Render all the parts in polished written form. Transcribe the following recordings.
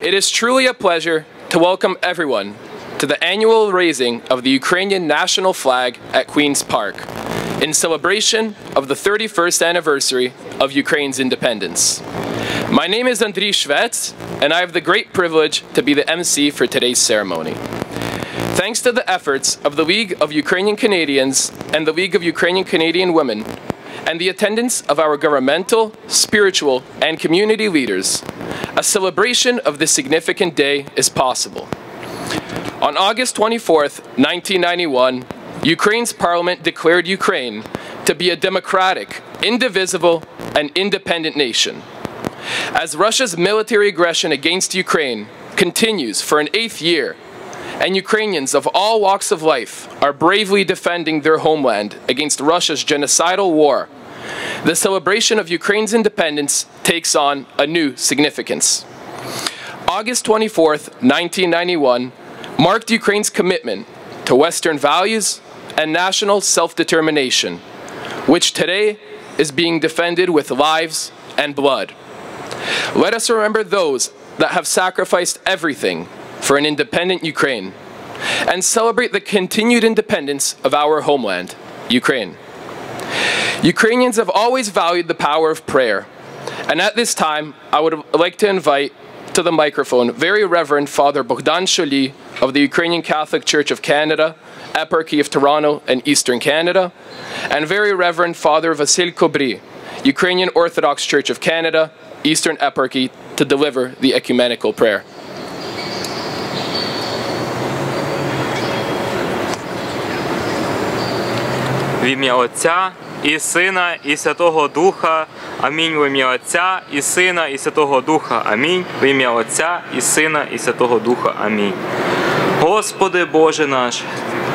It is truly a pleasure to welcome everyone to the annual raising of the Ukrainian national flag at Queen's Park in celebration of the 31st anniversary of Ukraine's independence. My name is Andriy Shvets, and I have the great privilege to be the MC for today's ceremony. Thanks to the efforts of the League of Ukrainian Canadians and the League of Ukrainian Canadian Women, and the attendance of our governmental, spiritual, and community leaders, a celebration of this significant day is possible. On August 24th, 1991, Ukraine's parliament declared Ukraine to be a democratic, indivisible, and independent nation. As Russia's military aggression against Ukraine continues for an 8th year, and Ukrainians of all walks of life are bravely defending their homeland against Russia's genocidal war, the celebration of Ukraine's independence takes on a new significance. August 24th, 1991, marked Ukraine's commitment to Western values and national self-determination, which today is being defended with lives and blood. Let us remember those that have sacrificed everything for an independent Ukraine, and celebrate the continued independence of our homeland, Ukraine. Ukrainians have always valued the power of prayer, and at this time, I would like to invite to the microphone Very Reverend Father Bogdan Sholi of the Ukrainian Catholic Church of Canada, Eparchy of Toronto and Eastern Canada, and Very Reverend Father Vasil Kobry, Ukrainian Orthodox Church of Canada, Eastern Eparchy, to deliver the ecumenical prayer. В ім'я Отця і Сина і Святого Духа. Амінь. В ім'я Отця і Сина і Святого Духа. Амінь. В ім'я Отця і Сина і Святого Духа. Амінь. Господи Боже наш,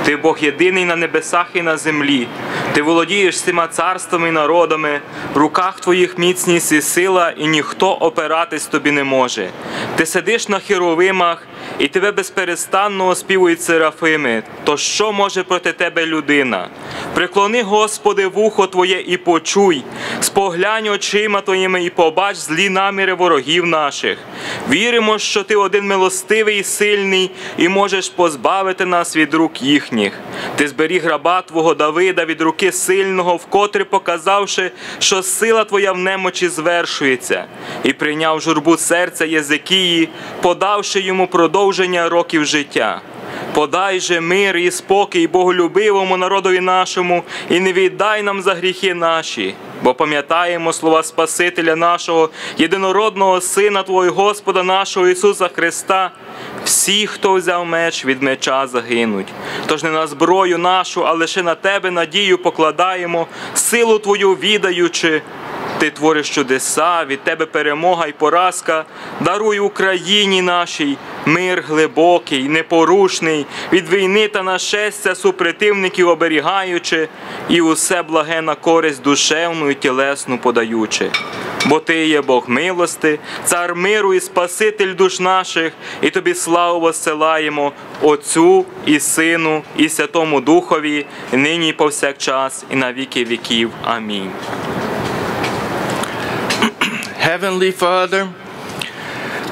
Ти Бог єдиний на небесах і на землі. Ти володієш всіма царствами і народами. В руках Твоїх міцність і сила, і ніхто опиратись Тобі не може. Ти сидиш на херовимах, і Тебе безперестанно оспівують серафими. То що може проти Тебе людина? Приклони, Господи, вухо Твоє і почуй. Споглянь очима Твоїми і побач злі наміри ворогів наших. Віримо, що Ти один милостивий і сильний, і можеш позбавити нас від рук їхніх. Ти зберіг раба Твого Давида від руки сильного, вкотре показавши, що сила Твоя в немочі звершується, і прийняв журбу серця Єзикії, подавши йому продовження років життя. Подай же мир і спокій боголюбивому народові нашому, і не віддай нам за гріхи наші, бо пам'ятаємо слова Спасителя нашого, єдинородного Сина Твого і Господа нашого Ісуса Христа. Всі, хто взяв меч, від меча загинуть. Тож не на зброю нашу, а лише на Тебе надію покладаємо, силу Твою відаючи. Ти твориш чудеса, від Тебе перемога і поразка. Даруй Україні нашій мир глибокий, непорушний, від війни та нашестя супротивників оберігаючи, і усе благе на користь душевну і тілесну подаючи. Бо Ти є Бог милости, Цар миру і Спаситель душ наших, і Тобі славу воссилаємо, Отцю і Сину і Святому Духові, нині і повсякчас, і на віки віків. Амінь. Heavenly Father,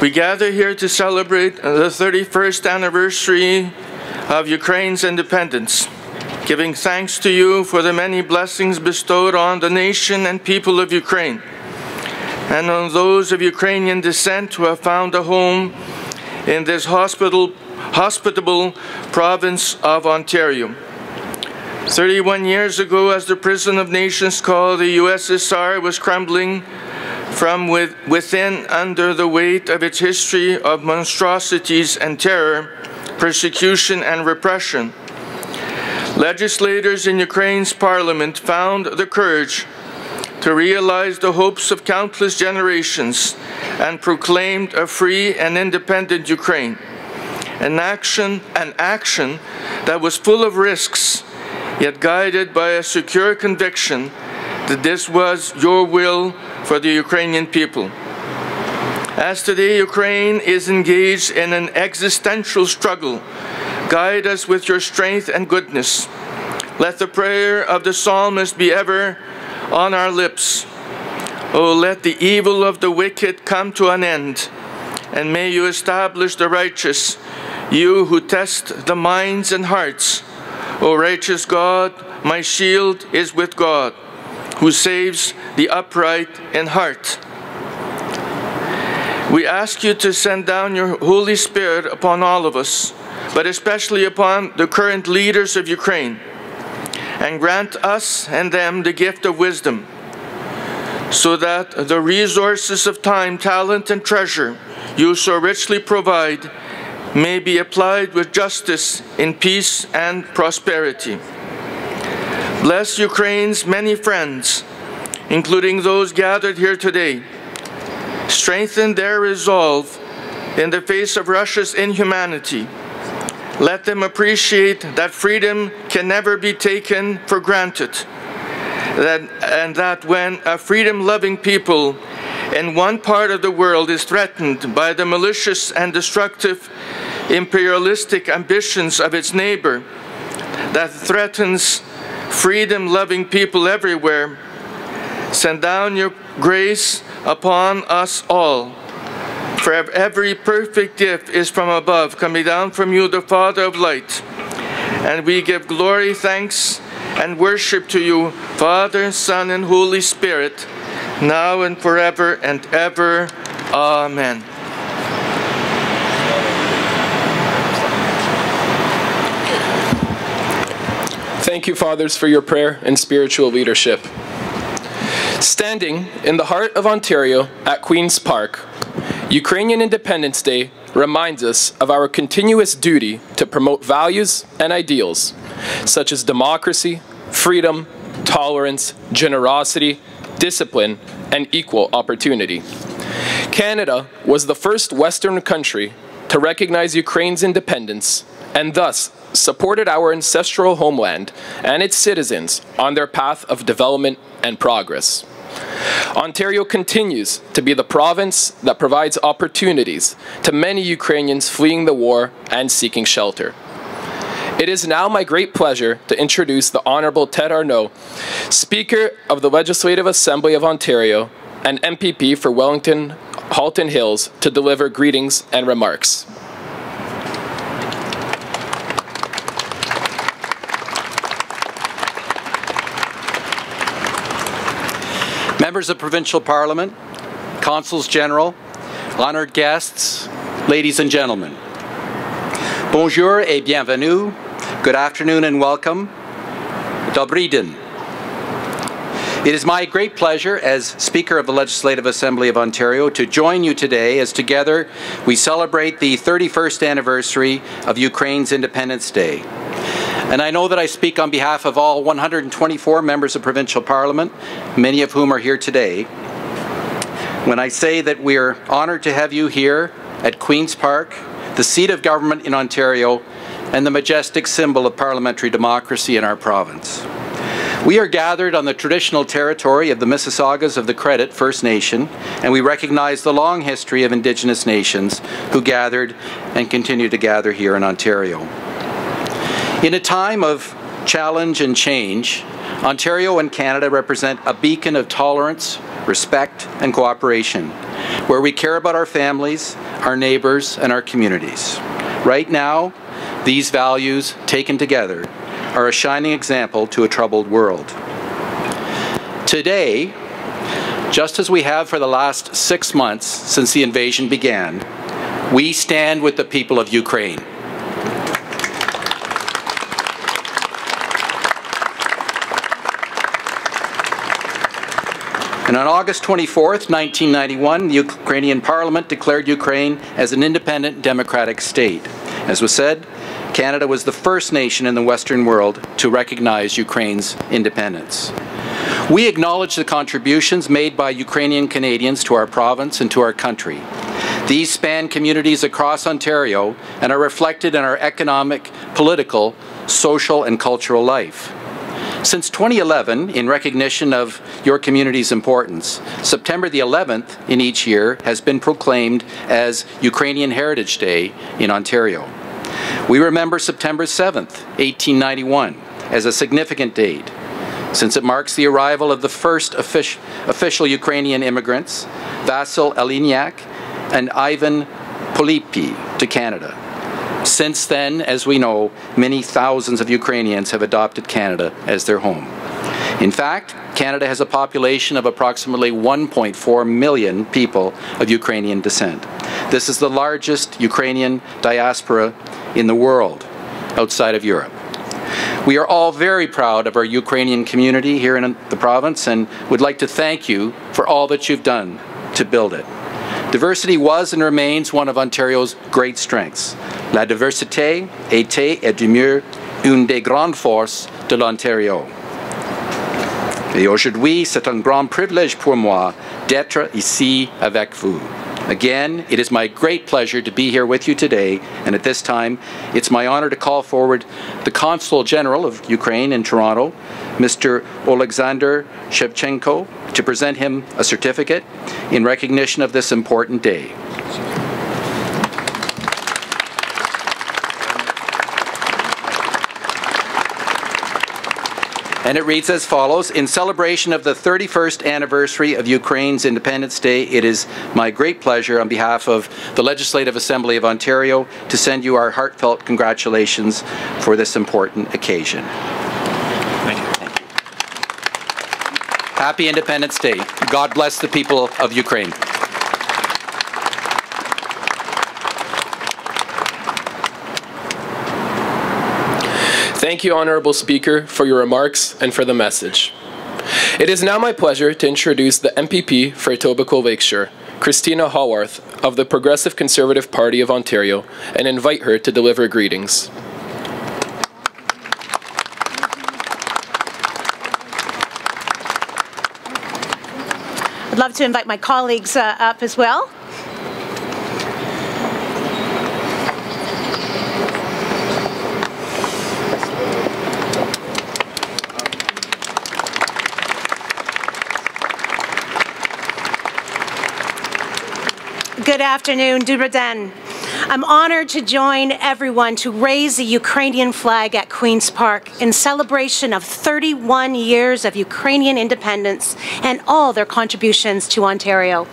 we gather here to celebrate the 31st anniversary of Ukraine's independence, giving thanks to you for the many blessings bestowed on the nation and people of Ukraine, and on those of Ukrainian descent who have found a home in this hospitable province of Ontario. 31 years ago, as the prison of nations called the USSR was crumbling from within under the weight of its history of monstrosities and terror, persecution and repression, legislators in Ukraine's parliament found the courage to realize the hopes of countless generations and proclaimed a free and independent Ukraine, an action that was full of risks, yet guided by a secure conviction that this was your will for the Ukrainian people. As today Ukraine is engaged in an existential struggle, guide us with your strength and goodness. Let the prayer of the psalmist be ever on our lips. Oh, let the evil of the wicked come to an end, and may you establish the righteous, you who test the minds and hearts. O righteous God, my shield is with God, who saves the upright in heart. We ask you to send down your Holy Spirit upon all of us, but especially upon the current leaders of Ukraine, and grant us and them the gift of wisdom, so that the resources of time, talent, and treasure you so richly provide may be applied with justice in peace and prosperity. Bless Ukraine's many friends, including those gathered here today. Strengthen their resolve in the face of Russia's inhumanity. Let them appreciate that freedom can never be taken for granted, and that when a freedom-loving people in one part of the world is threatened by the malicious and destructive imperialistic ambitions of its neighbor that threatens freedom-loving people everywhere, send down your grace upon us all. For every perfect gift is from above, coming down from you, the Father of light. And we give glory, thanks, and worship to you, Father, Son, and Holy Spirit, now and forever and ever. Amen. Thank you, fathers, for your prayer and spiritual leadership. Standing in the heart of Ontario at Queen's Park, Ukrainian Independence Day reminds us of our continuous duty to promote values and ideals, such as democracy, freedom, tolerance, generosity, discipline, and equal opportunity. Canada was the first Western country to recognize Ukraine's independence and thus supported our ancestral homeland and its citizens on their path of development and progress. Ontario continues to be the province that provides opportunities to many Ukrainians fleeing the war and seeking shelter. It is now my great pleasure to introduce the Honourable Ted Arnault, Speaker of the Legislative Assembly of Ontario and MPP for Wellington Halton Hills, to deliver greetings and remarks. Members of Provincial Parliament, Consuls General, honored guests, ladies and gentlemen. Bonjour et bienvenue. Good afternoon and welcome. Dobry den. It is my great pleasure as Speaker of the Legislative Assembly of Ontario to join you today as together we celebrate the 31st anniversary of Ukraine's Independence Day. And I know that I speak on behalf of all 124 members of Provincial Parliament, many of whom are here today, when I say that we are honored to have you here at Queen's Park, the seat of government in Ontario, and the majestic symbol of parliamentary democracy in our province. We are gathered on the traditional territory of the Mississaugas of the Credit First Nation, and we recognize the long history of Indigenous nations who gathered and continue to gather here in Ontario. In a time of challenge and change, Ontario and Canada represent a beacon of tolerance, respect, and cooperation, where we care about our families, our neighbors, and our communities. Right now, these values, taken together, are a shining example to a troubled world. Today, just as we have for the last 6 months since the invasion began, we stand with the people of Ukraine. And on August 24th, 1991, the Ukrainian Parliament declared Ukraine as an independent democratic state. As was said, Canada was the first nation in the Western world to recognize Ukraine's independence. We acknowledge the contributions made by Ukrainian Canadians to our province and to our country. These span communities across Ontario and are reflected in our economic, political, social, and cultural life. Since 2011, in recognition of your community's importance, September the 11th in each year has been proclaimed as Ukrainian Heritage Day in Ontario. We remember September 7th, 1891, as a significant date, since it marks the arrival of the first official Ukrainian immigrants, Vasil Alinyak and Ivan Polipi to Canada. Since then, as we know, many thousands of Ukrainians have adopted Canada as their home. In fact, Canada has a population of approximately 1.4 million people of Ukrainian descent. This is the largest Ukrainian diaspora in the world outside of Europe. We are all very proud of our Ukrainian community here in the province and would like to thank you for all that you've done to build it. Diversity was and remains one of Ontario's great strengths. La diversité était et demeure une des grandes forces de l'Ontario. Et aujourd'hui, c'est un grand privilège pour moi d'être ici avec vous. Again, it is my great pleasure to be here with you today, and at this time, it's my honor to call forward the Consul General of Ukraine in Toronto, Mr. Alexander Shevchenko, to present him a certificate in recognition of this important day. And it reads as follows: in celebration of the 31st anniversary of Ukraine's Independence Day, it is my great pleasure on behalf of the Legislative Assembly of Ontario to send you our heartfelt congratulations for this important occasion. Thank you. Thank you. Happy Independence Day. God bless the people of Ukraine. Thank you, Honourable Speaker, for your remarks and for the message. It is now my pleasure to introduce the MPP for Etobicoke Lakeshire, Christina Haworth of the Progressive Conservative Party of Ontario, and invite her to deliver greetings. I'd love to invite my colleagues up as well. Good afternoon, Dobry den. I'm honored to join everyone to raise the Ukrainian flag at Queen's Park in celebration of 31 years of Ukrainian independence and all their contributions to Ontario.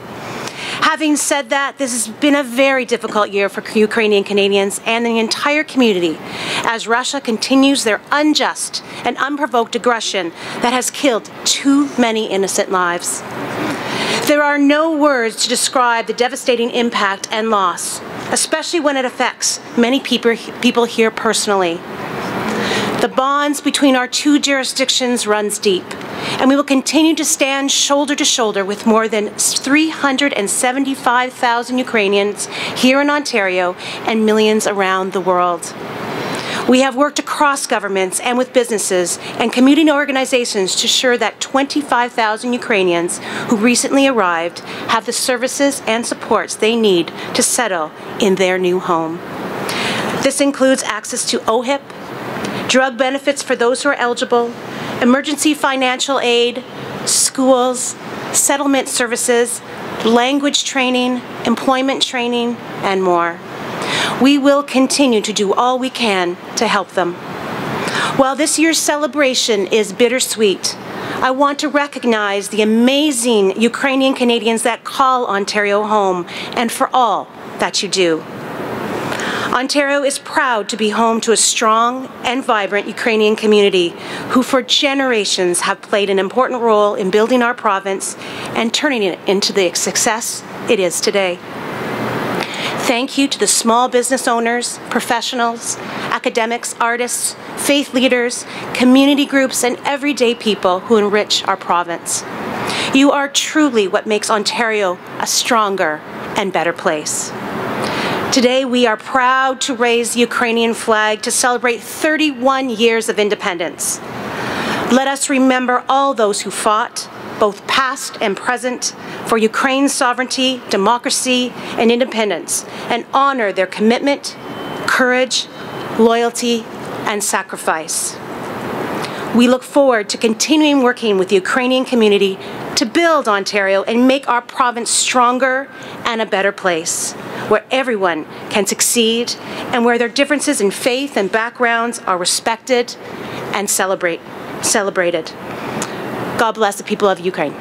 Having said that, this has been a very difficult year for Ukrainian Canadians and the entire community as Russia continues their unjust and unprovoked aggression that has killed too many innocent lives. There are no words to describe the devastating impact and loss, especially when it affects many people here personally. The bonds between our two jurisdictions runs deep, and we will continue to stand shoulder to shoulder with more than 375,000 Ukrainians here in Ontario and millions around the world. We have worked across governments and with businesses and community organizations to ensure that 25,000 Ukrainians who recently arrived have the services and supports they need to settle in their new home. This includes access to OHIP, drug benefits for those who are eligible, emergency financial aid, schools, settlement services, language training, employment training, and more. We will continue to do all we can to help them. While this year's celebration is bittersweet, I want to recognize the amazing Ukrainian Canadians that call Ontario home and for all that you do. Ontario is proud to be home to a strong and vibrant Ukrainian community who for generations have played an important role in building our province and turning it into the success it is today. Thank you to the small business owners, professionals, academics, artists, faith leaders, community groups, and everyday people who enrich our province. You are truly what makes Ontario a stronger and better place. Today, we are proud to raise the Ukrainian flag to celebrate 31 years of independence. Let us remember all those who fought, both past and present, for Ukraine's sovereignty, democracy, and independence, and honor their commitment, courage, loyalty, and sacrifice. We look forward to continuing working with the Ukrainian community to build Ontario and make our province stronger and a better place, where everyone can succeed and where their differences in faith and backgrounds are respected and celebrated. God bless the people of Ukraine.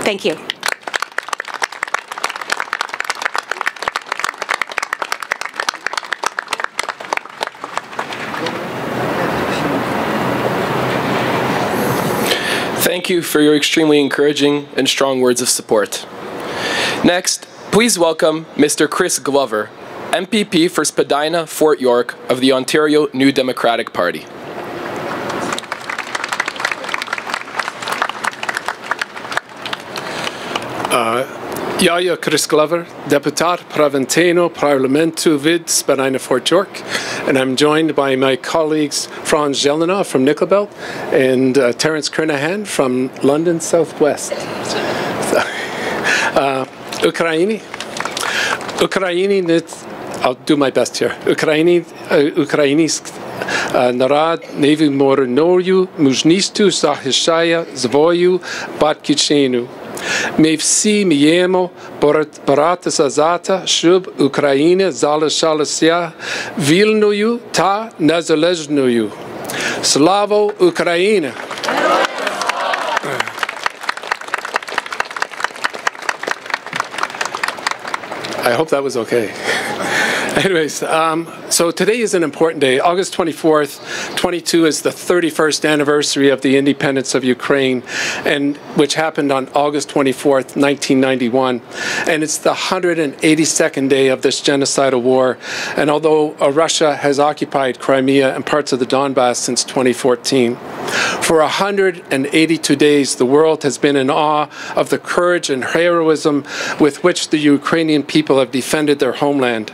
Thank you. Thank you for your extremely encouraging and strong words of support. Next, please welcome Mr. Chris Glover, MPP for Spadina, Fort York of the Ontario New Democratic Party. Jag är Chris Glover, deputat Praventeno Parlamentu vid Spadina, Fort York, and I'm joined by my colleagues Franz Jelena from Nickelbelt and Terence Kernahan from London Southwest. Ukraini, I'll do my best here. Ukrainisk narad nevimornoyu mujnistu zahishaya zvoyu batkichenu. Ми всі маємо боротися за те, щоб Україна залишалася вільною та незалежною. Слава Україні! I hope that was okay. Anyways, so today is an important day. August 24th, 22 is the 31st anniversary of the independence of Ukraine, and which happened on August 24th, 1991. And it's the 182nd day of this genocidal war. And although Russia has occupied Crimea and parts of the Donbass since 2014, for 182 days, the world has been in awe of the courage and heroism with which the Ukrainian people have defended their homeland.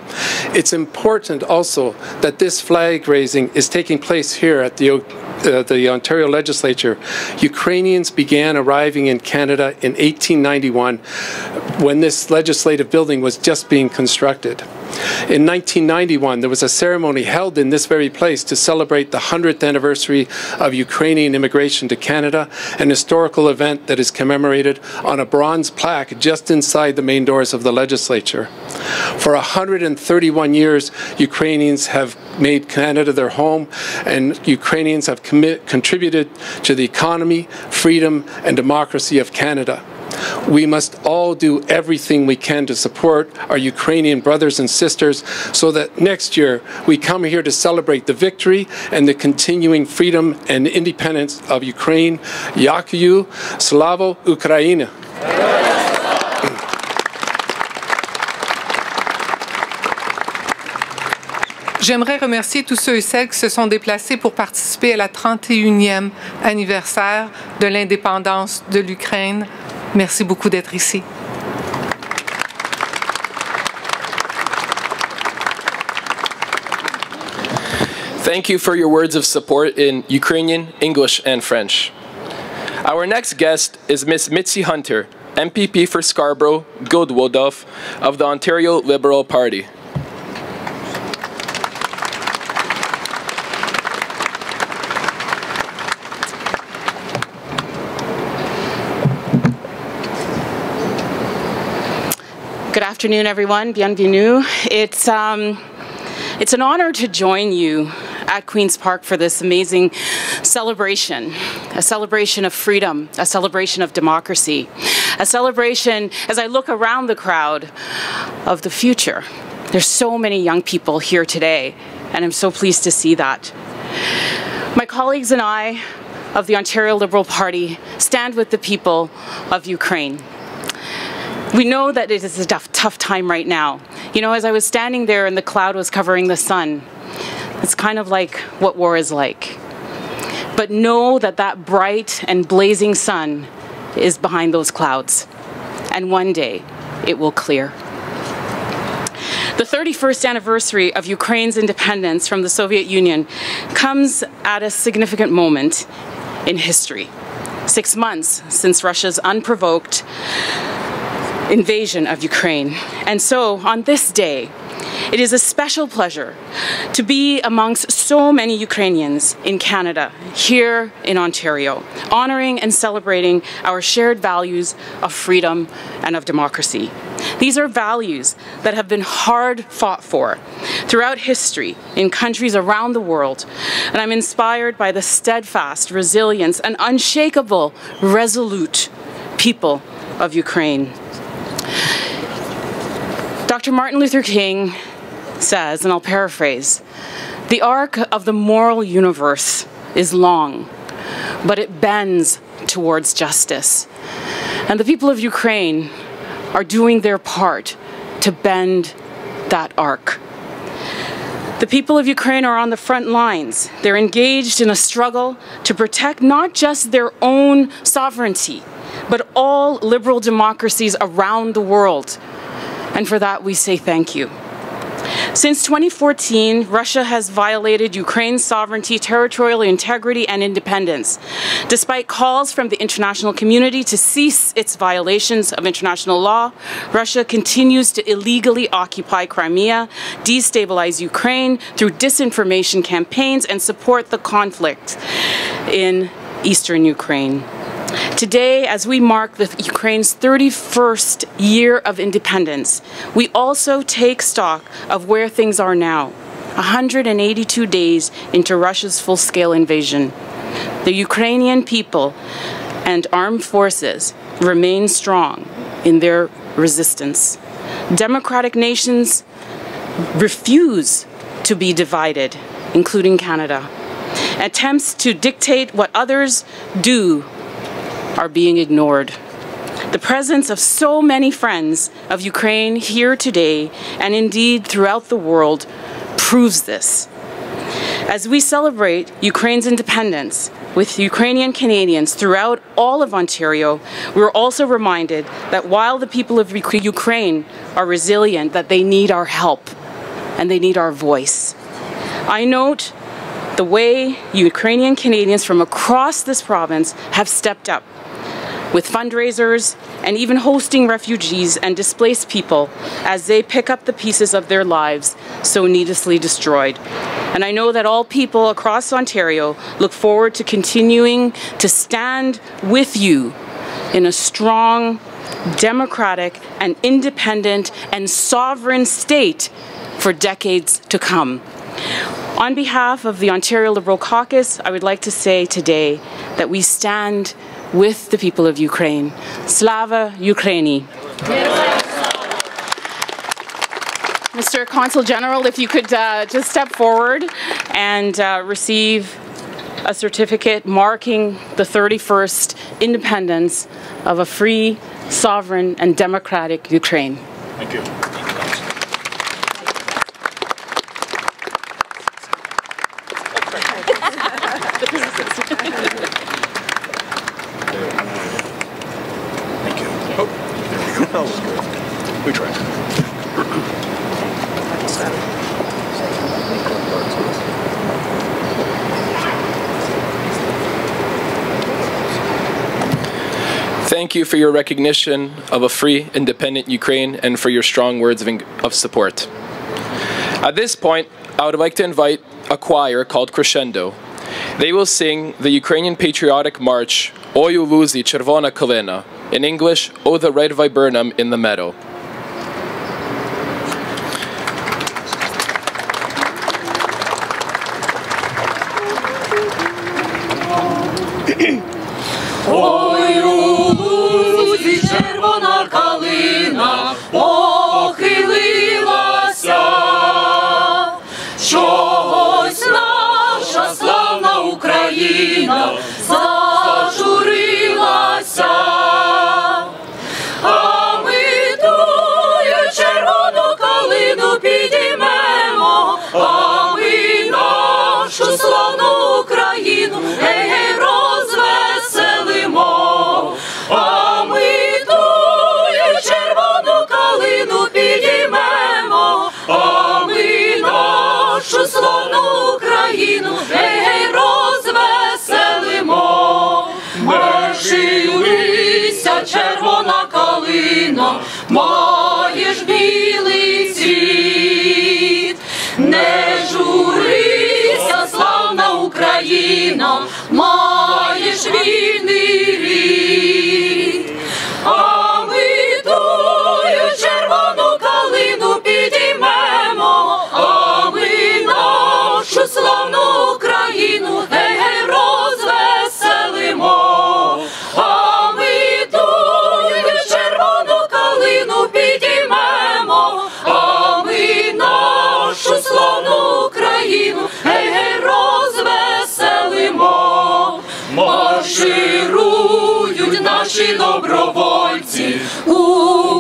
It's important also that this flag raising is taking place here at the Ontario Legislature. Ukrainians began arriving in Canada in 1891 when this legislative building was just being constructed. In 1991, there was a ceremony held in this very place to celebrate the 100th anniversary of Ukrainian immigration to Canada, an historical event that is commemorated on a bronze plaque just inside the main doors of the legislature. For 131 years, Ukrainians have made Canada their home, and Ukrainians have contributed to the economy, freedom, and democracy of Canada. We must all do everything we can to support our Ukrainian brothers and sisters so that next year we come here to celebrate the victory and the continuing freedom and independence of Ukraine. Yakuyu, Slavo Ukraina. J'aimerais remercier tous ceux et celles qui se sont déplacés pour participer à la 31e anniversaire de l'indépendance de l'Ukraine. Merci beaucoup d'être ici. Thank you for your words of support in Ukrainian, English, and French. Our next guest is Ms. Mitzi Hunter, MPP for Scarborough, Guildwoodruff of the Ontario Liberal Party. Good afternoon, everyone. Bienvenue. It's an honor to join you at Queen's Park for this amazing celebration, a celebration of freedom, a celebration of democracy, a celebration, as I look around the crowd, of the future. There's so many young people here today, and I'm so pleased to see that. My colleagues and I of the Ontario Liberal Party stand with the people of Ukraine. We know that it is a tough time right now. You know, as I was standing there and the cloud was covering the sun, it's kind of like what war is like. But know that that bright and blazing sun is behind those clouds, and one day it will clear. The 31st anniversary of Ukraine's independence from the Soviet Union comes at a significant moment in history. 6 months since Russia's unprovoked invasion of Ukraine. And so, on this day, it is a special pleasure to be amongst so many Ukrainians in Canada, here in Ontario, honoring and celebrating our shared values of freedom and of democracy. These are values that have been hard fought for throughout history in countries around the world, and I'm inspired by the steadfast resilience and unshakable, resolute people of Ukraine. Dr. Martin Luther King says, and I'll paraphrase, "The arc of the moral universe is long, but it bends towards justice. And the people of Ukraine are doing their part to bend that arc. The people of Ukraine are on the front lines. They're engaged in a struggle to protect not just their own sovereignty, but all liberal democracies around the world. And for that, we say thank you. Since 2014, Russia has violated Ukraine's sovereignty, territorial integrity, and independence. Despite calls from the international community to cease its violations of international law, Russia continues to illegally occupy Crimea, destabilize Ukraine through disinformation campaigns, and support the conflict in eastern Ukraine. Today, as we mark Ukraine's 31st year of independence, we also take stock of where things are now, 182 days into Russia's full-scale invasion. The Ukrainian people and armed forces remain strong in their resistance. Democratic nations refuse to be divided, including Canada. Attempts to dictate what others do are being ignored. The presence of so many friends of Ukraine here today, and indeed throughout the world, proves this. As we celebrate Ukraine's independence with Ukrainian Canadians throughout all of Ontario, we're also reminded that while the people of Ukraine are resilient, that they need our help and they need our voice. I note the way Ukrainian Canadians from across this province have stepped up with fundraisers and even hosting refugees and displaced people as they pick up the pieces of their lives so needlessly destroyed. And I know that all people across Ontario look forward to continuing to stand with you in a strong, democratic, and independent and sovereign state for decades to come. On behalf of the Ontario Liberal Caucus, I would like to say today that we stand with the people of Ukraine. Slava Ukraini. Mr. Consul General, if you could just step forward and receive a certificate marking the 31st independence of a free, sovereign, and democratic Ukraine. Thank you. That was good. We tried. Thank you for your recognition of a free, independent Ukraine and for your strong words of support. At this point, I would like to invite a choir called Crescendo. They will sing the Ukrainian Patriotic March, Ой у лузі червона калина, in English, Oh the red viburnum in the meadow. Ой у лузі червона калина похилилася, чогось наша славна Україна зажурилася. А ми тую червону калину підіймемо, а ми нашу славну Україну гей-гей розвеселимо. А ми тую червону калину підіймемо, а ми нашу славну Україну гей-гей розвеселимо. Мерщилися, червона калина, маєш білий цвіт. Не журися, славна Україна, маєш вільний рід. А ми тую червону калину підіймемо, а ми нашу славну Україну гей-гей розвеселимо. А ми тую червону калину підіймемо, а ми нашу славну Україну гей-гей розвеселимо. добровольці у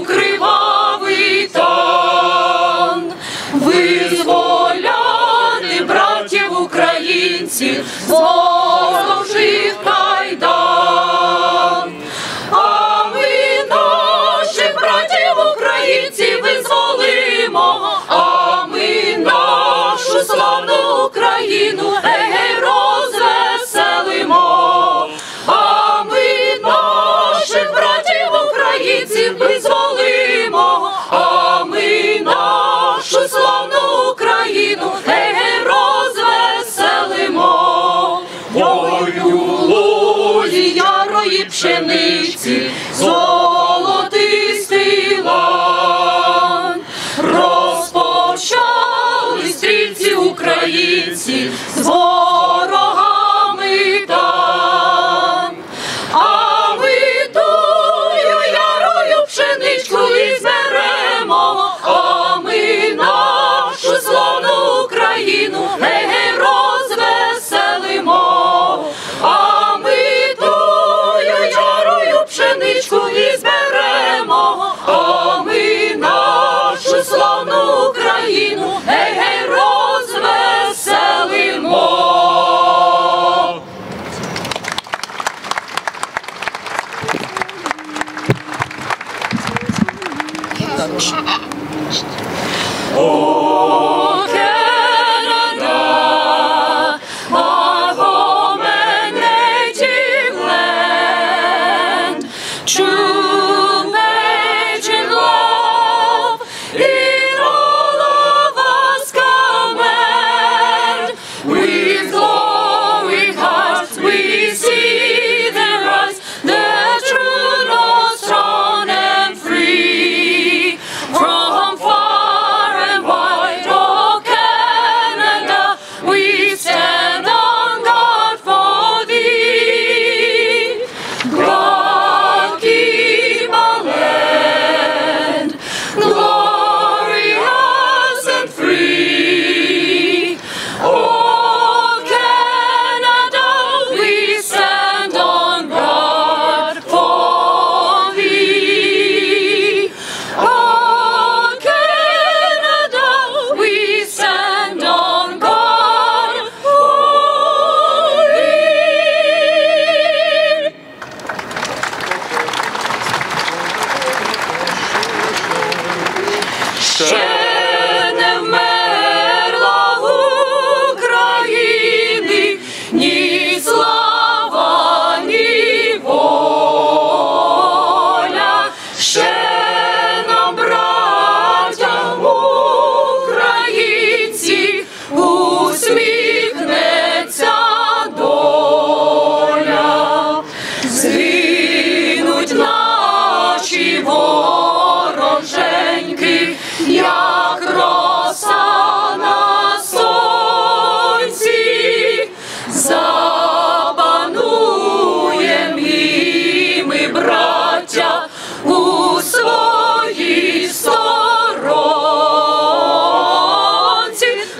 кривавий тан. Визволяти братів українців з ворожих кайдан. А ми наших братів українців визволимо, а ми нашу славну Україну розвеселимо. А ми наших братів українців визволимо, а ми нашу славну Україну розвеселимо. Ой, у лузі ярої пшениці золотистий лан. Розпочали стрільці українці з ворогами там. А ми тою ярою пшеничку і зберемо, а ми нашу славну Україну розвеселимо. А ми тою ярою пшеничку і зберемо, а ми нашу славну Україну розвеселимо. О, Canada, our home and native land, true patriot love in all of us command. With glowing hearts we see their eyes, their true north strong and free. From far and wide, oh Canada, we stand on guard for thee. God keep our land glorious and free. Oh Canada, we stand on guard for thee. Oh Canada, we stand on guard for thee. Ще не вмерла України ні слава, ні воля. Ще нам, братям українці, усміхнеться доля. Згинуть наші вороженьки, як роса на сонці. Забануєм і ми, браття, у своїй сторонці.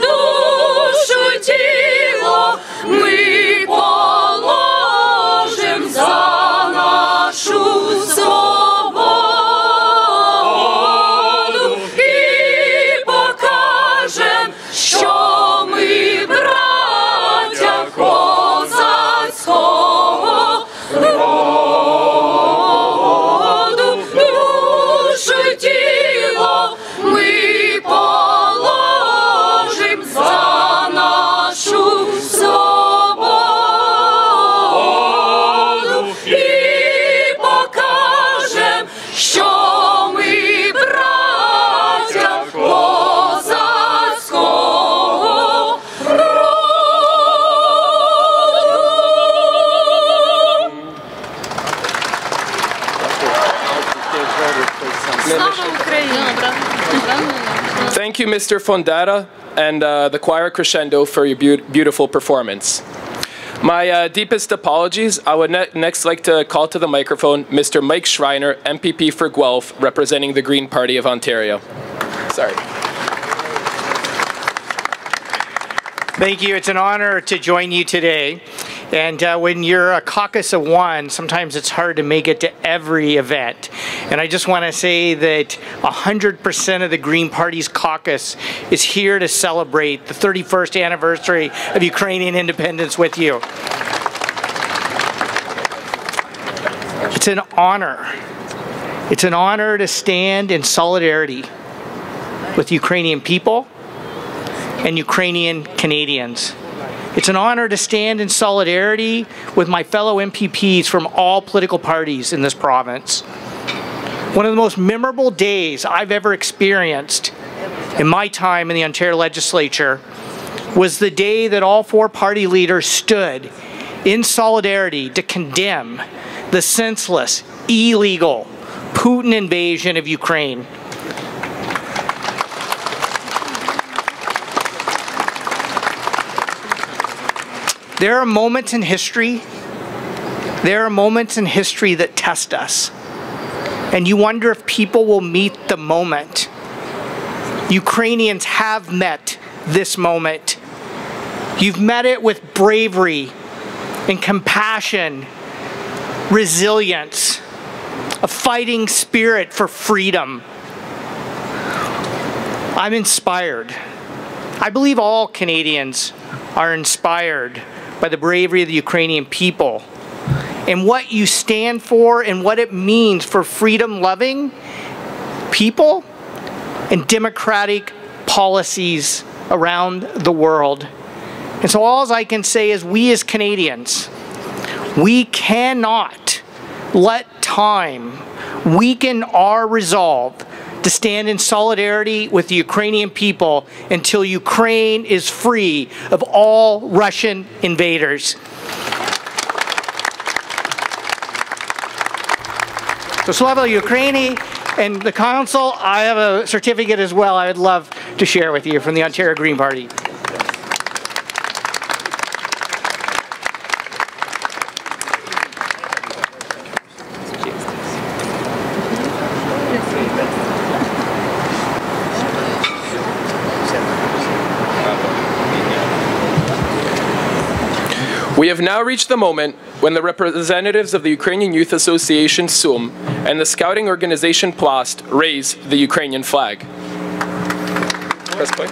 Душу й тіло ми положим за нашу свободу і покажем, що ми браття козацького роду. Душу й тіло ми положим за нашу свободу і покажем, що ми браття козацького роду. Слава Україні! Thank you, Mr. Fondata and the choir crescendo for your beautiful performance. My deepest apologies. I would next like to call to the microphone Mr. Mike Schreiner, MPP for Guelph, representing the Green Party of Ontario. Sorry. Thank you. It's an honor to join you today. And when you're a caucus of one, sometimes it's hard to make it to every event. And I just want to say that 100% of the Green Party's caucus is here to celebrate the 31st anniversary of Ukrainian independence with you. It's an honor. It's an honor to stand in solidarity with Ukrainian people and Ukrainian Canadians. It's an honor to stand in solidarity with my fellow MPPs from all political parties in this province. One of the most memorable days I've ever experienced in my time in the Ontario Legislature was the day that all four party leaders stood in solidarity to condemn the senseless, illegal Putin invasion of Ukraine. There are moments in history that test us. And you wonder if people will meet the moment. Ukrainians have met this moment. You've met it with bravery and compassion, resilience, a fighting spirit for freedom. I'm inspired. I believe all Canadians are inspired by the bravery of the Ukrainian people and what you stand for and what it means for freedom-loving people and democratic policies around the world. And so all I can say is we as Canadians, we cannot let time weaken our resolve to stand in solidarity with the Ukrainian people until Ukraine is free of all Russian invaders. So Slava Ukraini and the Council, I have a certificate as well I would love to share with you from the Ontario Green Party. We have now reached the moment when the representatives of the Ukrainian Youth Association SUM and the scouting organization Plast raise the Ukrainian flag. Press play.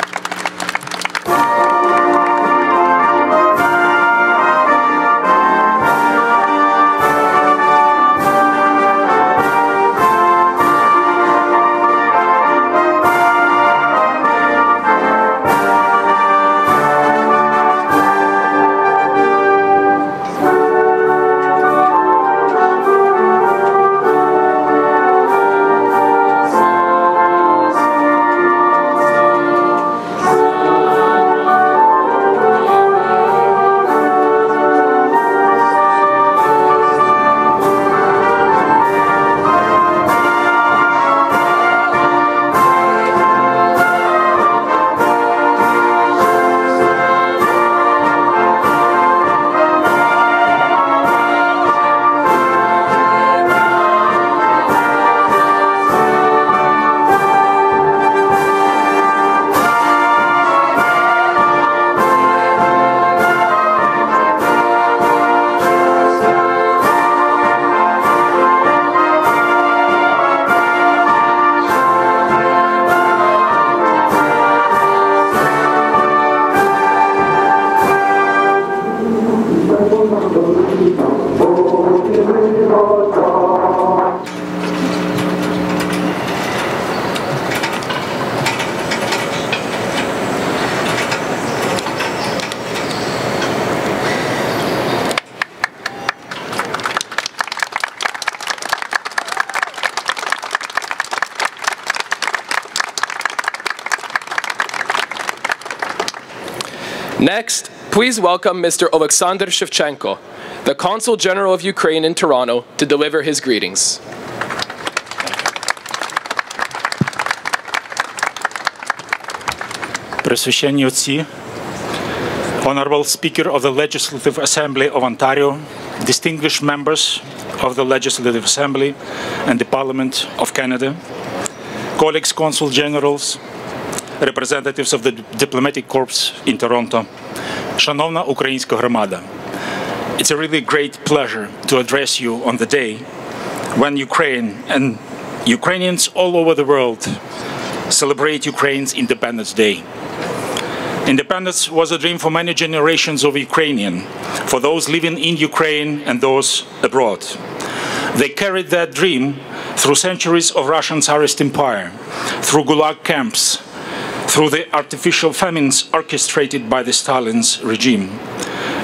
Next, please welcome Mr. Oleksandr Shevchenko, the Consul General of Ukraine in Toronto, to deliver his greetings. Пресвященні отці, Honorable Speaker of the Legislative Assembly of Ontario, distinguished members of the Legislative Assembly and the Parliament of Canada, colleagues, Consul Generals, representatives of the Diplomatic Corps in Toronto, шановна українська громада, It's a really great pleasure to address you on the day when Ukraine and Ukrainians all over the world celebrate Ukraine's Independence Day. Independence was a dream for many generations of Ukrainians, for those living in Ukraine and those abroad. They carried that dream through centuries of Russian Tsarist empire, through Gulag camps, through the artificial famines orchestrated by the Stalin's regime.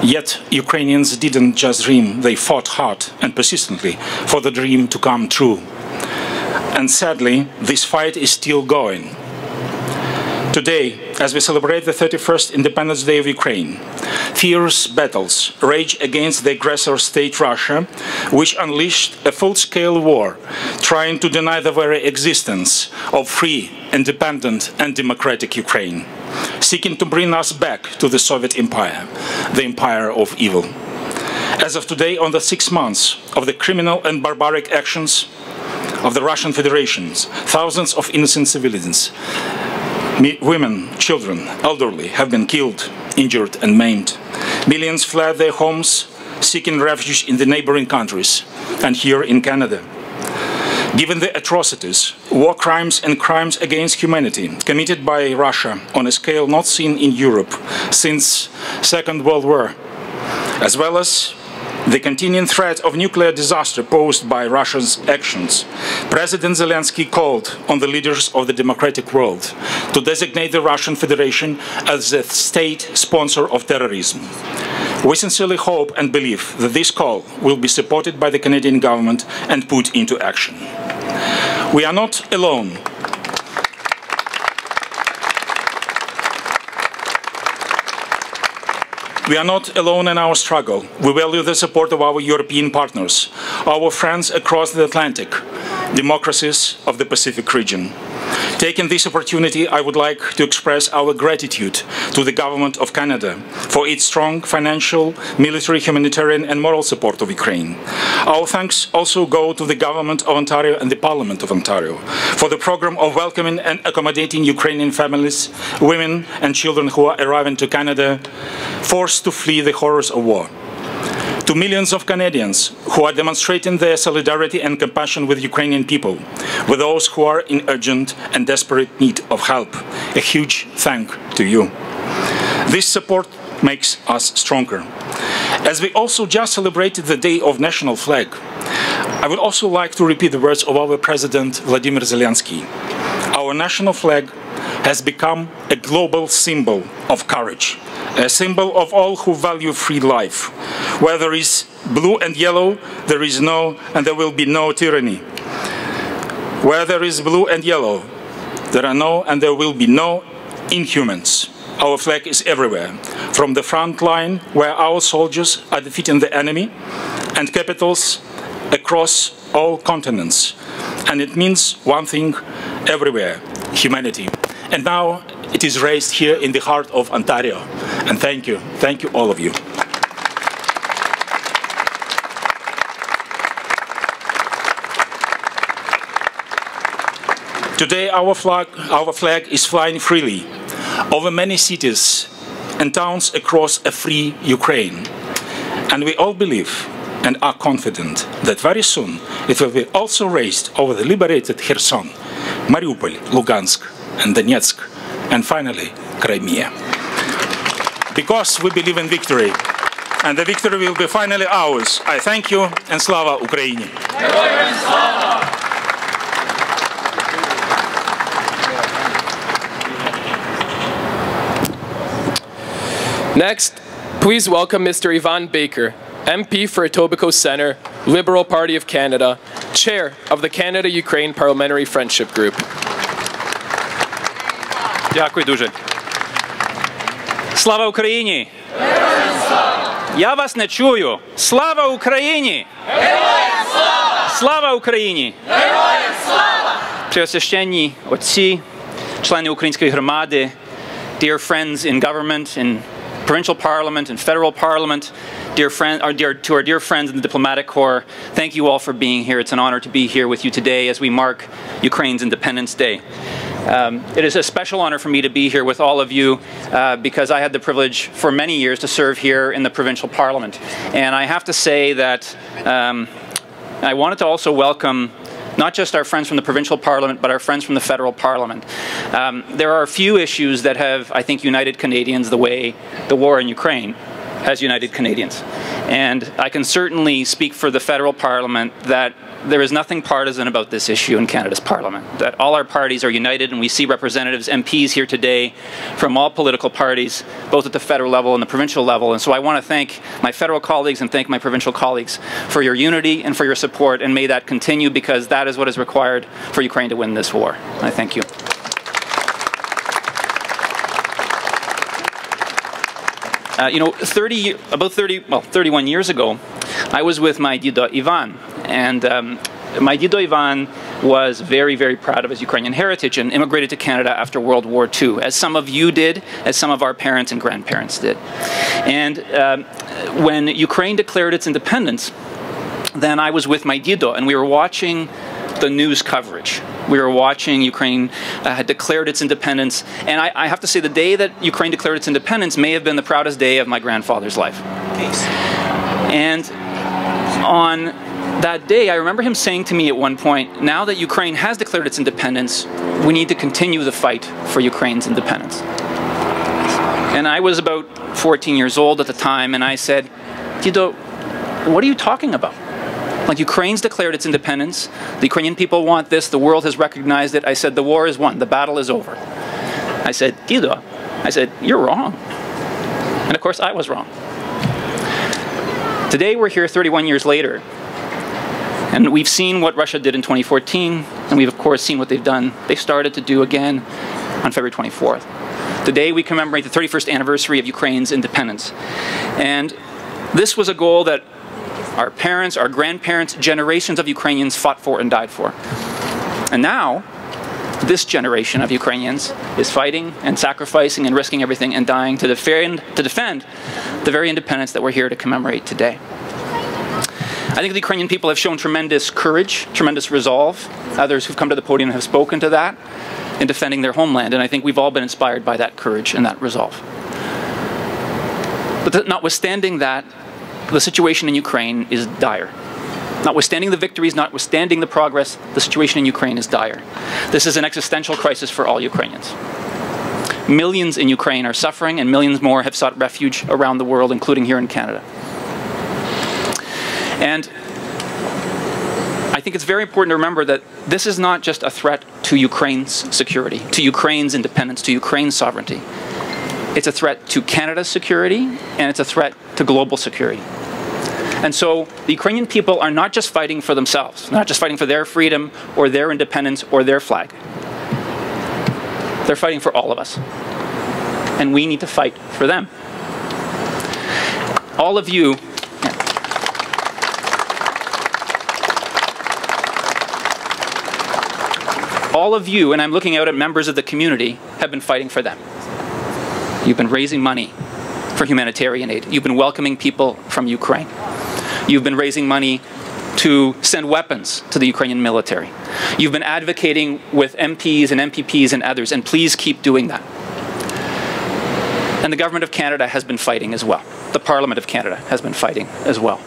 Yet Ukrainians didn't just dream, they fought hard and persistently for the dream to come true. And sadly, this fight is still going. Today, as we celebrate the 31st Independence Day of Ukraine, fierce battles rage against the aggressor state Russia, which unleashed a full-scale war, trying to deny the very existence of free, independent and democratic Ukraine, seeking to bring us back to the Soviet Empire, the empire of evil. As of today, on the 6 months of the criminal and barbaric actions of the Russian Federation, thousands of innocent civilians, women, children, elderly have been killed, injured and maimed. Millions fled their homes, seeking refuge in the neighboring countries and here in Canada. Given the atrocities, war crimes and crimes against humanity committed by Russia on a scale not seen in Europe since Second World War, as well as the continuing threat of nuclear disaster posed by Russia's actions, President Zelensky called on the leaders of the democratic world to designate the Russian Federation as the state sponsor of terrorism. We sincerely hope and believe that this call will be supported by the Canadian government and put into action. We are not alone. We are not alone in our struggle. We value the support of our European partners, our friends across the Atlantic, democracies of the Pacific region. Taking this opportunity, I would like to express our gratitude to the Government of Canada for its strong financial, military, humanitarian and moral support of Ukraine. Our thanks also go to the Government of Ontario and the Parliament of Ontario for the program of welcoming and accommodating Ukrainian families, women and children who are arriving to Canada, forced to flee the horrors of war. To millions of Canadians who are demonstrating their solidarity and compassion with Ukrainian people, with those who are in urgent and desperate need of help, a huge thank to you. This support makes us stronger. As we also just celebrated the Day of National Flag, I would also like to repeat the words of our President Vladimir Zelensky. Our national flag has become a global symbol of courage, a symbol of all who value free life. Where there is blue and yellow, there is no and there will be no tyranny. Where there is blue and yellow, there are no and there will be no inhumans. Our flag is everywhere, from the front line where our soldiers are defeating the enemy, and capitals across all continents. And it means one thing everywhere, humanity. And now it is raised here in the heart of Ontario. And thank you all of you. Today our flag is flying freely over many cities and towns across a free Ukraine. And we all believe and are confident that very soon it will be also raised over the liberated Kherson, Mariupol, Lugansk and Donetsk, and finally Crimea. Because we believe in victory, and the victory will be finally ours. I thank you, and Slava Ukraini! Next, please welcome Mr. Ivan Baker, MP for Etobicoke Centre, Liberal Party of Canada, Chair of the Canada-Ukraine Parliamentary Friendship Group. Дякую дуже. Слава Україні! Я вас не чую. Слава Україні! Слава Україні! Преосвященні отці, члени української громади, dear friends in government, in provincial parliament and federal parliament, to our dear friends in the diplomatic corps, thank you all for being here. It's an honor to be here with you today as we mark Ukraine's Independence Day. It is a special honor for me to be here with all of you because I had the privilege for many years to serve here in the provincial parliament. And I have to say that I wanted to also welcome not just our friends from the provincial parliament, but our friends from the federal parliament. There are a few issues that have, I think, united Canadians the way the war in Ukraine has united Canadians. And I can certainly speak for the federal parliament that there is nothing partisan about this issue in Canada's parliament, that all our parties are united, and we see representatives, MPs here today from all political parties, both at the federal level and the provincial level. And so I want to thank my federal colleagues and thank my provincial colleagues for your unity and for your support, and may that continue, because that is what is required for Ukraine to win this war. I thank you. You know, 31 years ago, I was with my Dido Ivan, and my Dido Ivan was very, very proud of his Ukrainian heritage and immigrated to Canada after World War II, as some of you did, as some of our parents and grandparents did. And when Ukraine declared its independence, then I was with my Dido, and we were watching the news coverage. We were watching Ukraine had declared its independence, and I have to say the day that Ukraine declared its independence may have been the proudest day of my grandfather's life. And on that day, I remember him saying to me at one point, now that Ukraine has declared its independence, we need to continue the fight for Ukraine's independence. And I was about 14 years old at the time, and I said, Dido, what are you talking about? Like, Ukraine's declared its independence, the Ukrainian people want this, the world has recognized it. I said, the war is won, the battle is over. I said, Dido, I said, you're wrong. And of course, I was wrong. Today, we're here 31 years later, and we've seen what Russia did in 2014, and we've, of course, seen what they've done. They started to do again on February 24th. Today, we commemorate the 31st anniversary of Ukraine's independence. And this was a goal that our parents, our grandparents, generations of Ukrainians fought for and died for. And now, this generation of Ukrainians is fighting and sacrificing and risking everything and dying to defend the very independence that we're here to commemorate today. I think the Ukrainian people have shown tremendous courage, tremendous resolve. Others who've come to the podium have spoken to that in defending their homeland, and I think we've all been inspired by that courage and that resolve. But notwithstanding that, the situation in Ukraine is dire. Notwithstanding the victories, notwithstanding the progress, the situation in Ukraine is dire. This is an existential crisis for all Ukrainians. Millions in Ukraine are suffering, and millions more have sought refuge around the world, including here in Canada. And I think it's very important to remember that this is not just a threat to Ukraine's security, to Ukraine's independence, to Ukraine's sovereignty. It's a threat to Canada's security, and it's a threat to global security. And so the Ukrainian people are not just fighting for themselves, not just fighting for their freedom or their independence or their flag. They're fighting for all of us. And we need to fight for them. All of you, and I'm looking out at members of the community, have been fighting for them. You've been raising money for humanitarian aid. You've been welcoming people from Ukraine. You've been raising money to send weapons to the Ukrainian military. You've been advocating with MPs and MPPs and others, and please keep doing that. And the government of Canada has been fighting as well. The Parliament of Canada has been fighting as well.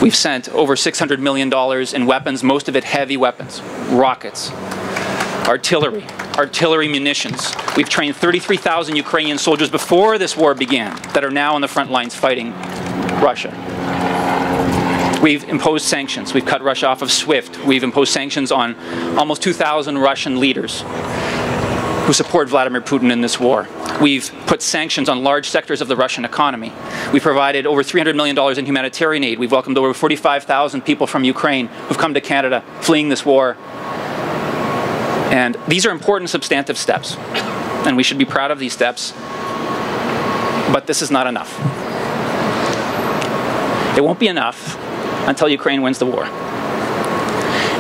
We've sent over $600 million in weapons, most of it heavy weapons, rockets, artillery munitions. We've trained 33,000 Ukrainian soldiers before this war began that are now on the front lines fighting Russia. We've imposed sanctions. We've cut Russia off of SWIFT. We've imposed sanctions on almost 2,000 Russian leaders who support Vladimir Putin in this war. We've put sanctions on large sectors of the Russian economy. We've provided over $300 million in humanitarian aid. We've welcomed over 45,000 people from Ukraine who've come to Canada fleeing this war. And these are important substantive steps, and we should be proud of these steps, but this is not enough. It won't be enough until Ukraine wins the war.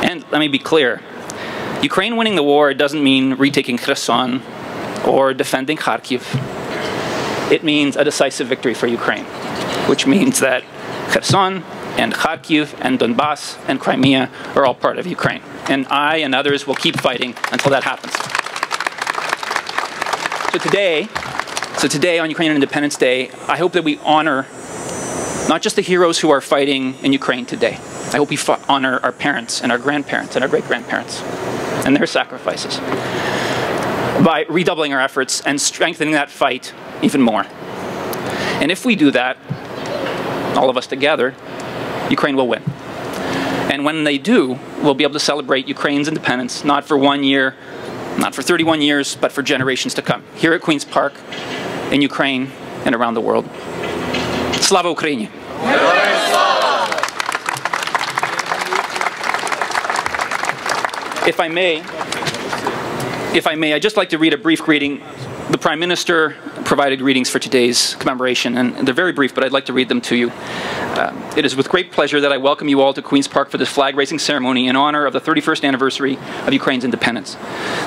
And let me be clear, Ukraine winning the war doesn't mean retaking Kherson or defending Kharkiv. It means a decisive victory for Ukraine, which means that Kherson and Kharkiv and Donbass and Crimea are all part of Ukraine. And I and others will keep fighting until that happens. So today on Ukrainian Independence Day, I hope that we honor not just the heroes who are fighting in Ukraine today. I hope we honor our parents and our grandparents and our great-grandparents and their sacrifices by redoubling our efforts and strengthening that fight even more. And if we do that, all of us together, Ukraine will win. And when they do, we'll be able to celebrate Ukraine's independence, not for 1 year, not for 31 years, but for generations to come, here at Queen's Park, in Ukraine, and around the world. Slava Ukraini! If I may, I'd just like to read a brief greeting. The Prime Minister provided greetings for today's commemoration, and they're very brief, but I'd like to read them to you. It is with great pleasure that I welcome you all to Queen's Park for this flag-raising ceremony in honor of the 31st anniversary of Ukraine's independence.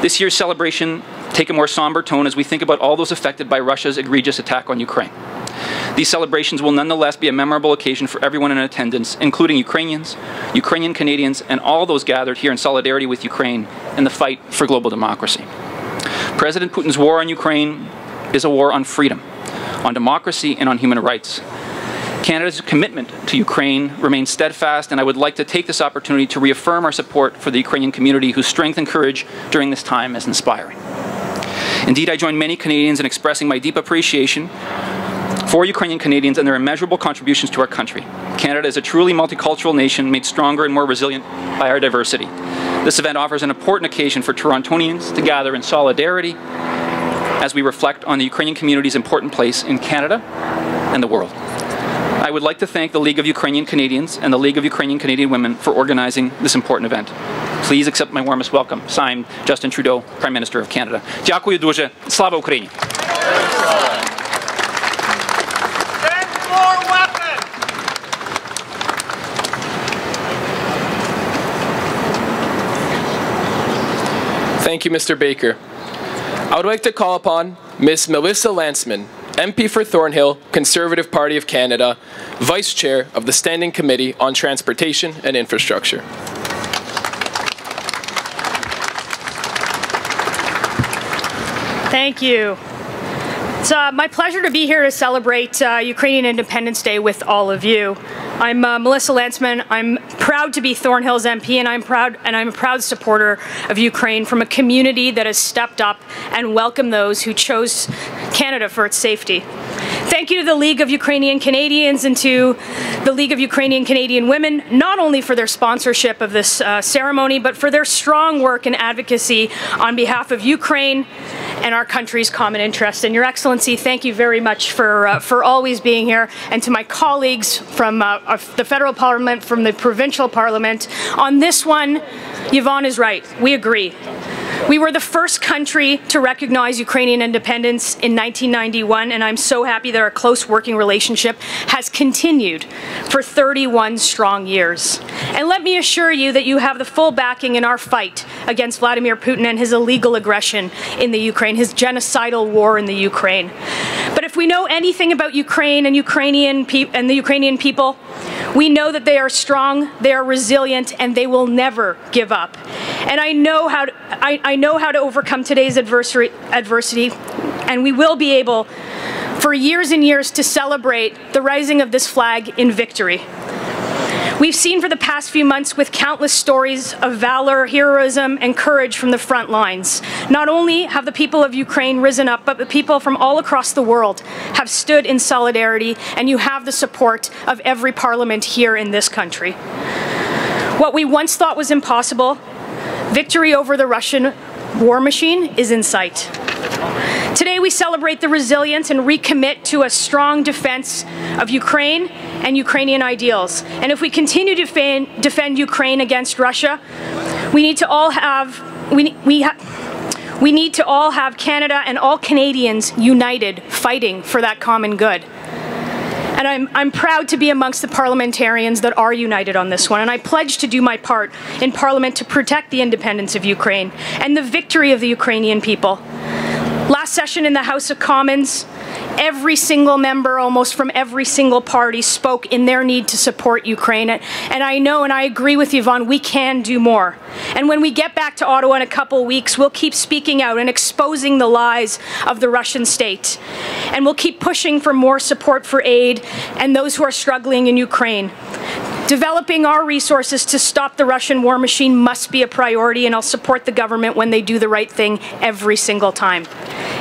This year's celebration take a more somber tone as we think about all those affected by Russia's egregious attack on Ukraine. These celebrations will nonetheless be a memorable occasion for everyone in attendance, including Ukrainians, Ukrainian Canadians, and all those gathered here in solidarity with Ukraine in the fight for global democracy. President Putin's war on Ukraine is a war on freedom, on democracy, and on human rights. Canada's commitment to Ukraine remains steadfast, and I would like to take this opportunity to reaffirm our support for the Ukrainian community whose strength and courage during this time is inspiring. Indeed, I join many Canadians in expressing my deep appreciation for Ukrainian Canadians and their immeasurable contributions to our country. Canada is a truly multicultural nation made stronger and more resilient by our diversity. This event offers an important occasion for Torontonians to gather in solidarity as we reflect on the Ukrainian community's important place in Canada and the world. I would like to thank the League of Ukrainian Canadians and the League of Ukrainian Canadian Women for organizing this important event. Please accept my warmest welcome. Signed, Justin Trudeau, Prime Minister of Canada. Дякую дуже. Слава Україні! Thank you, Mr. Baker. I would like to call upon Ms. Melissa Lanceman, MP for Thornhill, Conservative Party of Canada, Vice Chair of the Standing Committee on Transportation and Infrastructure. Thank you. It's my pleasure to be here to celebrate Ukrainian Independence Day with all of you. I'm Melissa Lanceman. I'm proud to be Thornhill's MP, and I'm a proud supporter of Ukraine from a community that has stepped up and welcomed those who chose Canada for its safety. Thank you to the League of Ukrainian Canadians and to the League of Ukrainian Canadian Women, not only for their sponsorship of this ceremony, but for their strong work and advocacy on behalf of Ukraine and our country's common interest. And Your Excellency, thank you very much for always being here. And to my colleagues from the federal parliament, from the provincial parliament, on this one, Yvonne is right. We agree. We were the first country to recognize Ukrainian independence in 1991, and I'm so happy that our close working relationship has continued for 31 strong years. And let me assure you that you have the full backing in our fight against Vladimir Putin and his illegal aggression in the Ukraine, his genocidal war in the Ukraine. But if we know anything about Ukraine and the Ukrainian people, we know that they are strong, they are resilient, and they will never give up. And I know how to overcome today's adversity, and we will be able, for years and years, to celebrate the rising of this flag in victory. We've seen for the past few months with countless stories of valor, heroism, and courage from the front lines. Not only have the people of Ukraine risen up, but the people from all across the world have stood in solidarity, and you have the support of every parliament here in this country. What we once thought was impossible, victory over the Russian war machine, is in sight. Today we celebrate the resilience and recommit to a strong defense of Ukraine and Ukrainian ideals. And if we continue to defend Ukraine against Russia, we need to all have Canada and all Canadians united, fighting for that common good. And I'm proud to be amongst the parliamentarians that are united on this one, and I pledge to do my part in Parliament to protect the independence of Ukraine and the victory of the Ukrainian people. Last session in the House of Commons, Every single member, almost from every single party, spoke in their need to support Ukraine. And I know and I agree with Yvonne, we can do more. And when we get back to Ottawa in a couple weeks, we'll keep speaking out and exposing the lies of the Russian state. And we'll keep pushing for more support for aid and those who are struggling in Ukraine. Developing our resources to stop the Russian war machine must be a priority, and I'll support the government when they do the right thing every single time.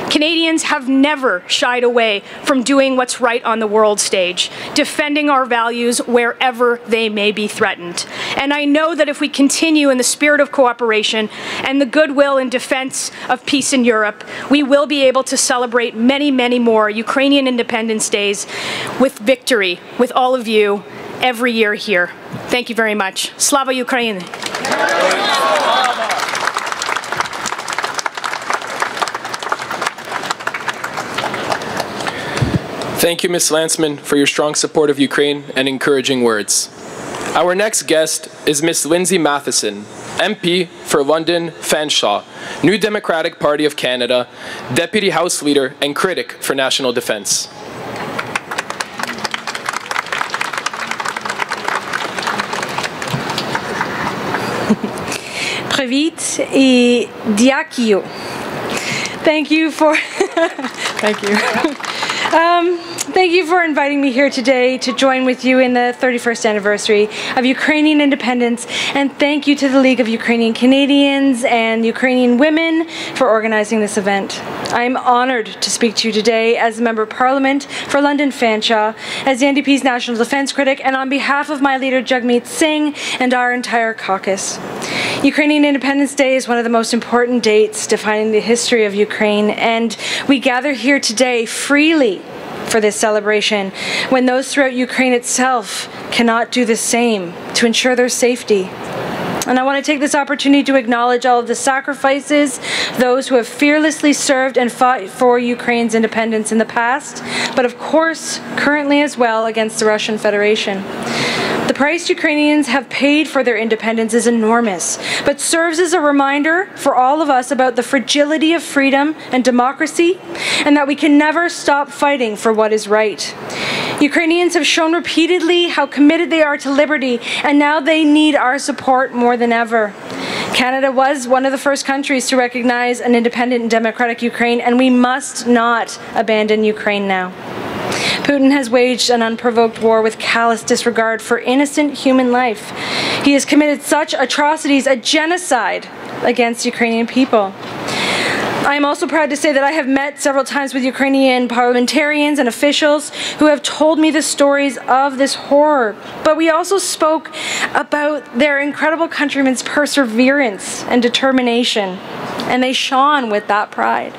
Canadians have never shied away from doing what's right on the world stage, defending our values wherever they may be threatened. And I know that if we continue in the spirit of cooperation and the goodwill in defense of peace in Europe, we will be able to celebrate many, many more Ukrainian Independence Days with victory with all of you every year here. Thank you very much. Slava Ukraini! Thank you, Ms. Landsman, for your strong support of Ukraine and encouraging words. Our next guest is Ms. Lindsay Matheson, MP for London Fanshawe, New Democratic Party of Canada, Deputy House Leader and critic for national defense. Привіт і дякую. Thank you for thank you. Thank you for inviting me here today to join with you in the 31st anniversary of Ukrainian independence, and thank you to the League of Ukrainian Canadians and Ukrainian Women for organizing this event. I am honored to speak to you today as a Member of Parliament for London Fanshawe, as the NDP's National Defence Critic, and on behalf of my leader Jagmeet Singh and our entire caucus. Ukrainian Independence Day is one of the most important dates defining the history of Ukraine, and we gather here today freely for this celebration when those throughout Ukraine itself cannot do the same to ensure their safety. And I want to take this opportunity to acknowledge all of the sacrifices, those who have fearlessly served and fought for Ukraine's independence in the past, but of course currently as well against the Russian Federation. The price Ukrainians have paid for their independence is enormous, but serves as a reminder for all of us about the fragility of freedom and democracy, and that we can never stop fighting for what is right. Ukrainians have shown repeatedly how committed they are to liberty, and now they need our support more than ever. Canada was one of the first countries to recognize an independent and democratic Ukraine, and we must not abandon Ukraine now. Putin has waged an unprovoked war with callous disregard for innocent human life. He has committed such atrocities, a genocide against Ukrainian people. I am also proud to say that I have met several times with Ukrainian parliamentarians and officials who have told me the stories of this horror. But we also spoke about their incredible countrymen's perseverance and determination, and they shone with that pride.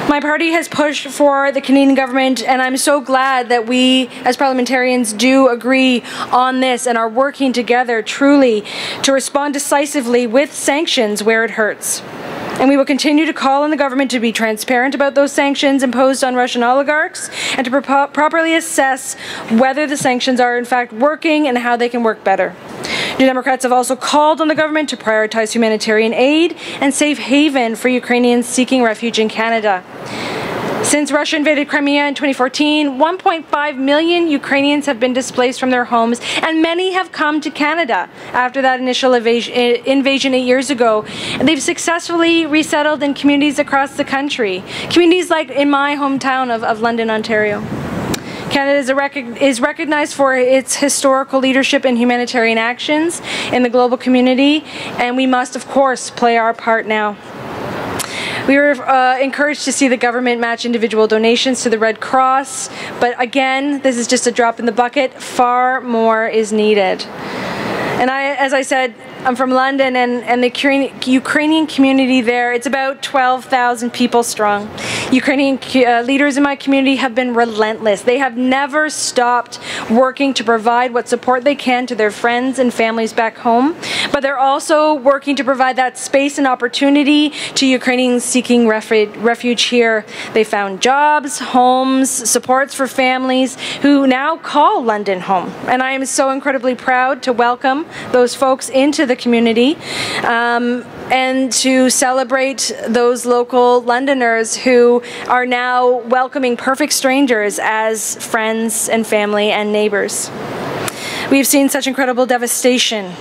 My party has pushed for the Canadian government, and I'm so glad that we as parliamentarians do agree on this and are working together truly to respond decisively with sanctions where it hurts. And we will continue to call on the government to be transparent about those sanctions imposed on Russian oligarchs and to properly assess whether the sanctions are in fact working and how they can work better. New Democrats have also called on the government to prioritize humanitarian aid and safe haven for Ukrainians seeking refuge in Canada. Since Russia invaded Crimea in 2014, 1.5 million Ukrainians have been displaced from their homes, and many have come to Canada after that initial invasion 8 years ago. And they've successfully resettled in communities across the country, communities like in my hometown of London, Ontario. Canada is recognized for its historical leadership in humanitarian actions in the global community, and we must, of course, play our part now. We were encouraged to see the government match individual donations to the Red Cross, but again, this is just a drop in the bucket. Far more is needed. And as I said, I'm from London, and the Ukrainian community there, it's about 12,000 people strong. Ukrainian leaders in my community have been relentless. They have never stopped working to provide what support they can to their friends and families back home, but they're also working to provide that space and opportunity to Ukrainians seeking refuge here. They found jobs, homes, supports for families who now call London home. And I am so incredibly proud to welcome those folks into the community. and to celebrate those local Londoners who are now welcoming perfect strangers as friends and family and neighbors. We've seen such incredible devastation.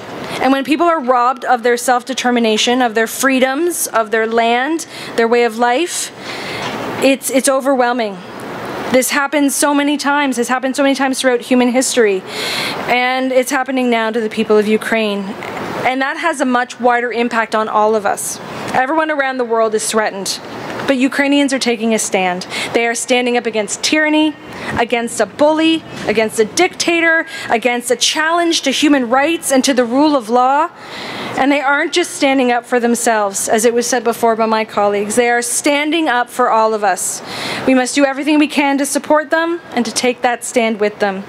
And when people are robbed of their self-determination, of their freedoms, of their land, their way of life, it's overwhelming. This happens so many times. It's happened so many times throughout human history. And it's happening now to the people of Ukraine. And that has a much wider impact on all of us. Everyone around the world is threatened. But Ukrainians are taking a stand. They are standing up against tyranny, against a bully, against a dictator, against a challenge to human rights and to the rule of law. And they aren't just standing up for themselves, as it was said before by my colleagues. They are standing up for all of us. We must do everything we can to support them and to take that stand with them.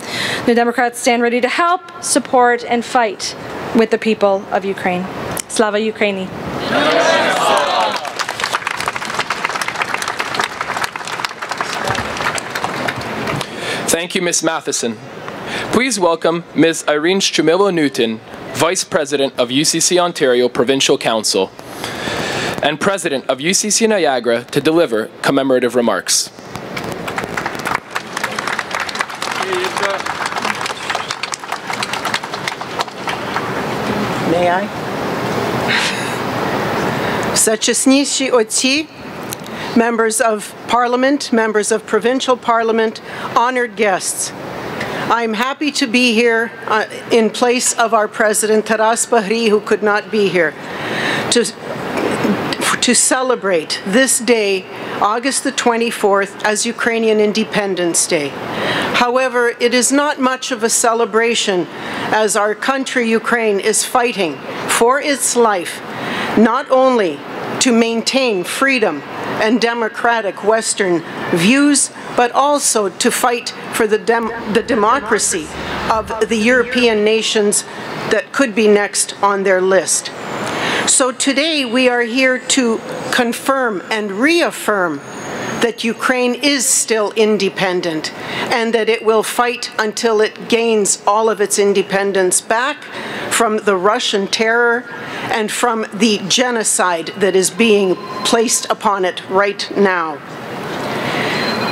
The Democrats stand ready to help, support, and fight with the people of Ukraine. Slava Ukraini. Thank you, Ms. Matheson. Please welcome Ms. Irene Strumilo-Newton, Vice President of UCC Ontario Provincial Council and President of UCC Niagara, to deliver commemorative remarks. May I? Всечесніші отці, members of Parliament, members of Provincial Parliament, honored guests. I'm happy to be here in place of our President Taras Bahri, who could not be here, to celebrate this day, August the 24th, as Ukrainian Independence Day. However, it is not much of a celebration as our country, Ukraine, is fighting for its life, not only to maintain freedom and democratic Western views, but also to fight for the democracy of the European nations that could be next on their list. So today we are here to confirm and reaffirm that Ukraine is still independent and that it will fight until it gains all of its independence back from the Russian terror and from the genocide that is being placed upon it right now.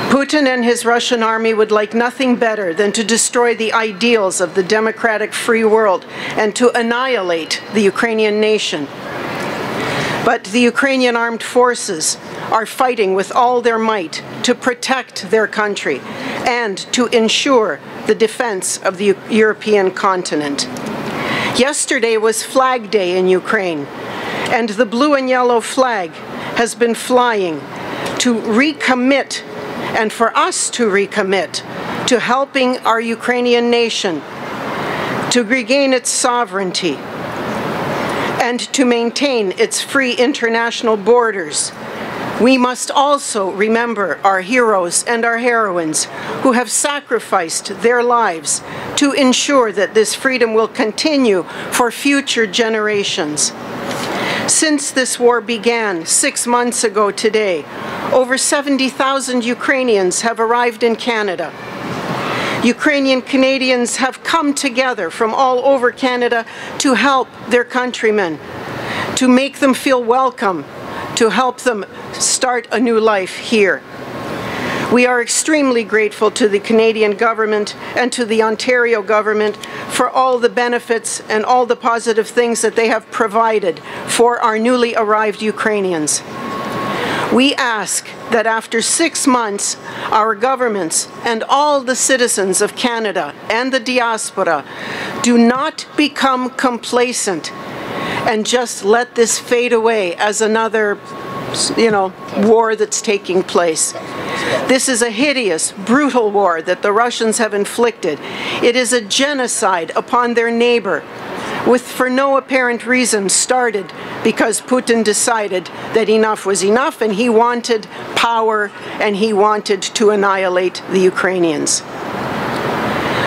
Putin and his Russian army would like nothing better than to destroy the ideals of the democratic free world and to annihilate the Ukrainian nation. But the Ukrainian armed forces are fighting with all their might to protect their country and to ensure the defense of the European continent. Yesterday was Flag Day in Ukraine, and the blue and yellow flag has been flying to recommit, and for us to recommit, to helping our Ukrainian nation to regain its sovereignty and to maintain its free international borders. We must also remember our heroes and our heroines who have sacrificed their lives to ensure that this freedom will continue for future generations. Since this war began 6 months ago today, over 70,000 Ukrainians have arrived in Canada. Ukrainian Canadians have come together from all over Canada to help their countrymen, to make them feel welcome, to help them start a new life here. We are extremely grateful to the Canadian government and to the Ontario government for all the benefits and all the positive things that they have provided for our newly arrived Ukrainians. We ask that after 6 months, our governments and all the citizens of Canada and the diaspora do not become complacent and just let this fade away as another, war that's taking place. This is a hideous, brutal war that the Russians have inflicted. It is a genocide upon their neighbor, with for no apparent reason started because Putin decided that enough was enough and he wanted power and he wanted to annihilate the Ukrainians.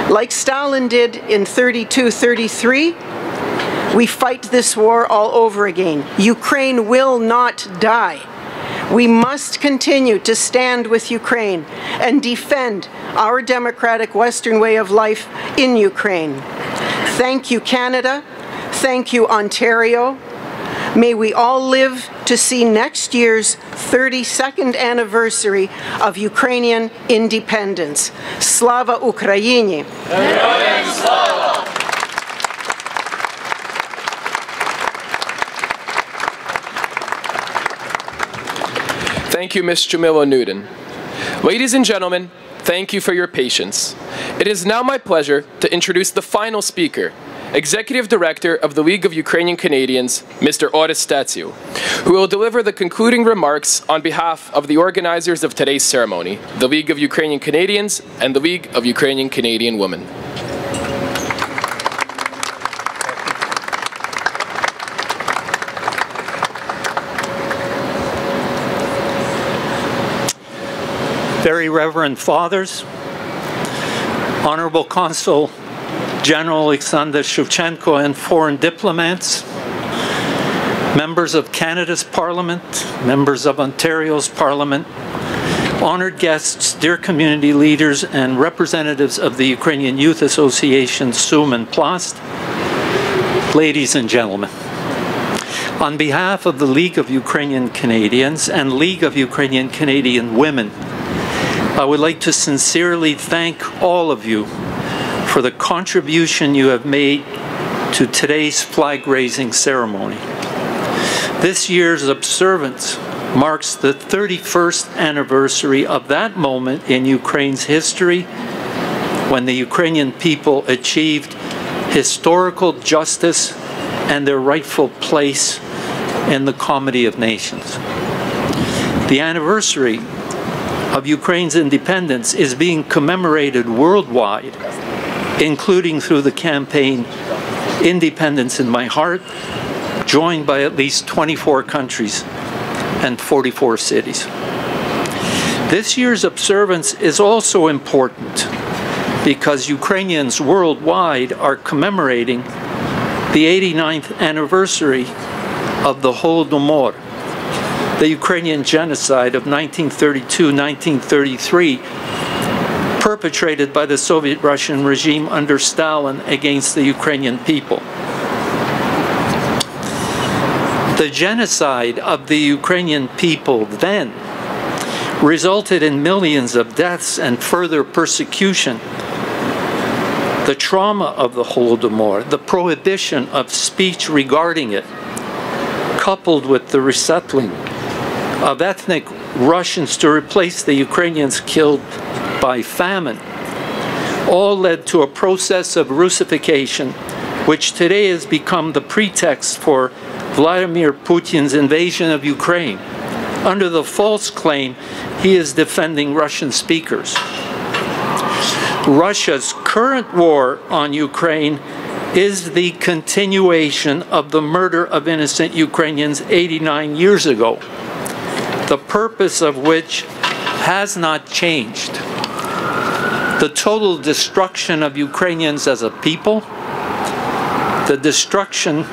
Like Stalin did in 32-33, we fight this war all over again. Ukraine will not die. We must continue to stand with Ukraine and defend our democratic Western way of life in Ukraine. Thank you, Canada. Thank you, Ontario. May we all live to see next year's 32nd anniversary of Ukrainian independence. Slava Ukraini! Героям слава! Thank you, Ms. Jamila Newton. Ladies and gentlemen, thank you for your patience. It is now my pleasure to introduce the final speaker, Executive Director of the League of Ukrainian Canadians, Mr. Oris Statsiu, who will deliver the concluding remarks on behalf of the organizers of today's ceremony, the League of Ukrainian Canadians and the League of Ukrainian Canadian Women. Very Reverend Fathers, Honorable Consul General Alexander Shevchenko and foreign diplomats, members of Canada's Parliament, members of Ontario's Parliament, honored guests, dear community leaders, and representatives of the Ukrainian Youth Association, SUM and PLAST, ladies and gentlemen. On behalf of the League of Ukrainian Canadians and League of Ukrainian Canadian Women, I would like to sincerely thank all of you for the contribution you have made to today's flag-raising ceremony. This year's observance marks the 31st anniversary of that moment in Ukraine's history when the Ukrainian people achieved historical justice and their rightful place in the comedy of nations. The anniversary of Ukraine's independence is being commemorated worldwide, including through the campaign Independence in My Heart, joined by at least 24 countries and 44 cities. This year's observance is also important because Ukrainians worldwide are commemorating the 89th anniversary of the Holodomor, the Ukrainian Genocide of 1932-1933, perpetrated by the Soviet-Russian regime under Stalin against the Ukrainian people. The genocide of the Ukrainian people then resulted in millions of deaths and further persecution. The trauma of the Holodomor, the prohibition of speech regarding it, coupled with the resettling of ethnic Russians to replace the Ukrainians killed by famine, all led to a process of Russification, which today has become the pretext for Vladimir Putin's invasion of Ukraine, under the false claim he is defending Russian speakers. Russia's current war on Ukraine is the continuation of the murder of innocent Ukrainians 89 years ago, the purpose of which has not changed. The total destruction of Ukrainians as a people, the destruction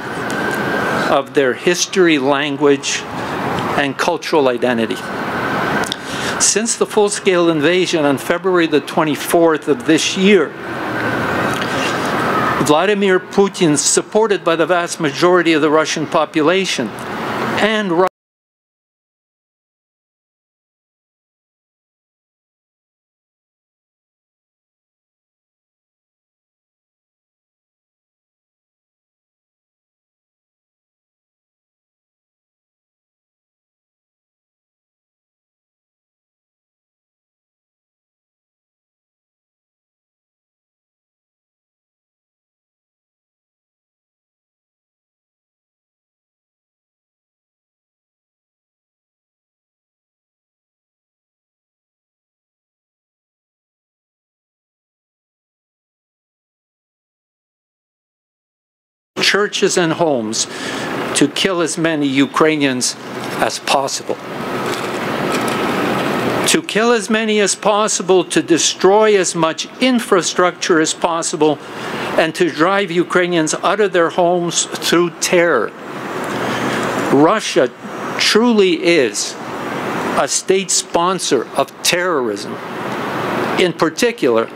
of their history, language, and cultural identity. Since the full-scale invasion on February the 24th of this year, Vladimir Putin, supported by the vast majority of the Russian population, and churches and homes to kill as many Ukrainians as possible. To kill as many as possible, to destroy as much infrastructure as possible, and to drive Ukrainians out of their homes through terror. Russia truly is a state sponsor of terrorism, in particular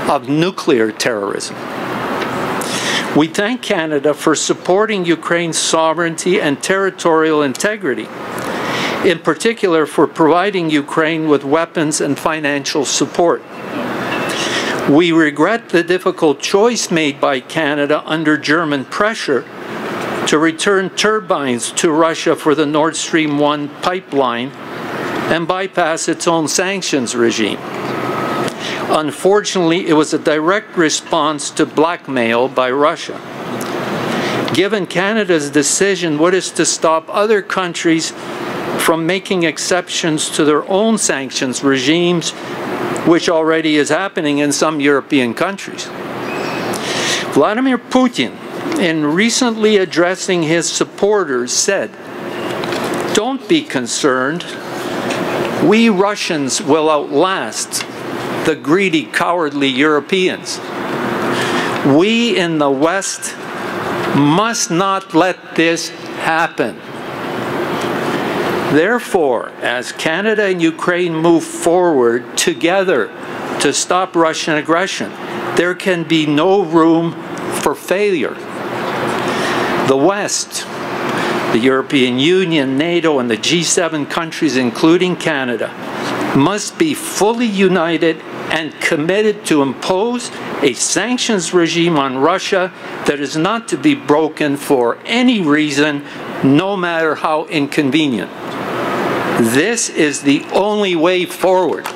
of nuclear terrorism. We thank Canada for supporting Ukraine's sovereignty and territorial integrity, in particular for providing Ukraine with weapons and financial support. We regret the difficult choice made by Canada under German pressure to return turbines to Russia for the Nord Stream 1 pipeline and bypass its own sanctions regime. Unfortunately, it was a direct response to blackmail by Russia. Given Canada's decision, what is to stop other countries from making exceptions to their own sanctions regimes, which already is happening in some European countries? Vladimir Putin, in recently addressing his supporters, said, "Don't be concerned. We Russians will outlast the greedy, cowardly Europeans. We in the West must not let this happen." Therefore, as Canada and Ukraine move forward together to stop Russian aggression, there can be no room for failure. The West, the European Union, NATO, and the G7 countries, including Canada, must be fully united and committed to impose a sanctions regime on Russia that is not to be broken for any reason, no matter how inconvenient. This is the only way forward.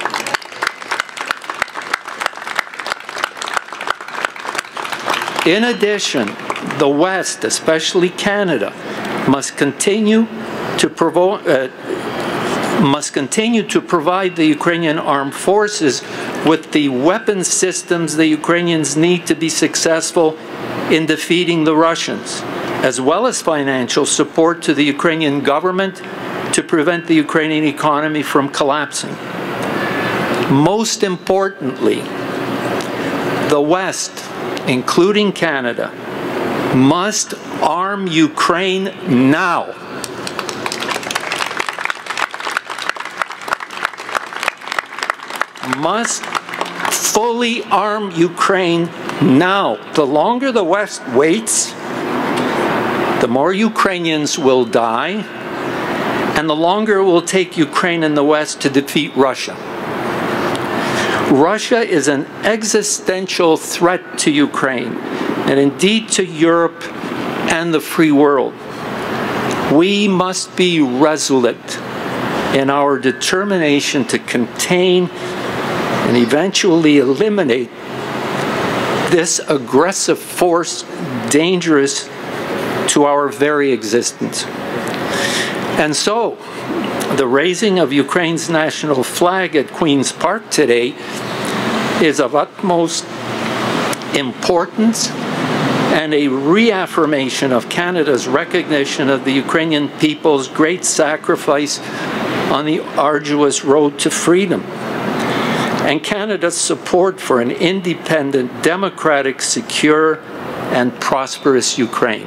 In addition, the West, especially Canada, must continue to provide the Ukrainian armed forces with the weapon systems the Ukrainians need to be successful in defeating the Russians, as well as financial support to the Ukrainian government to prevent the Ukrainian economy from collapsing. Most importantly, the West, including Canada, must arm Ukraine now. Must fully arm Ukraine now. The longer the West waits, the more Ukrainians will die, and the longer it will take Ukraine and the West to defeat Russia. Russia is an existential threat to Ukraine, and indeed to Europe and the free world. We must be resolute in our determination to contain and eventually eliminate this aggressive force, dangerous to our very existence. And so, the raising of Ukraine's national flag at Queen's Park today is of utmost importance and a reaffirmation of Canada's recognition of the Ukrainian people's great sacrifice on the arduous road to freedom, and Canada's support for an independent, democratic, secure, and prosperous Ukraine.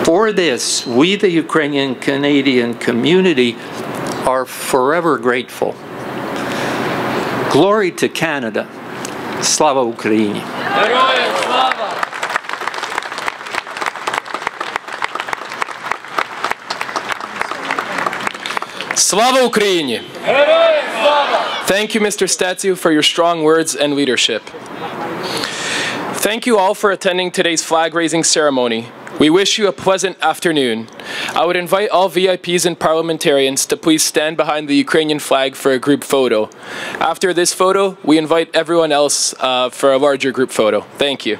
For this, we, the Ukrainian Canadian community, are forever grateful. Glory to Canada. Slava Ukraini. Slava Ukraini! Thank you, Mr. Statsiu, for your strong words and leadership. Thank you all for attending today's flag-raising ceremony. We wish you a pleasant afternoon. I would invite all VIPs and parliamentarians to please stand behind the Ukrainian flag for a group photo. After this photo, we invite everyone else for a larger group photo. Thank you.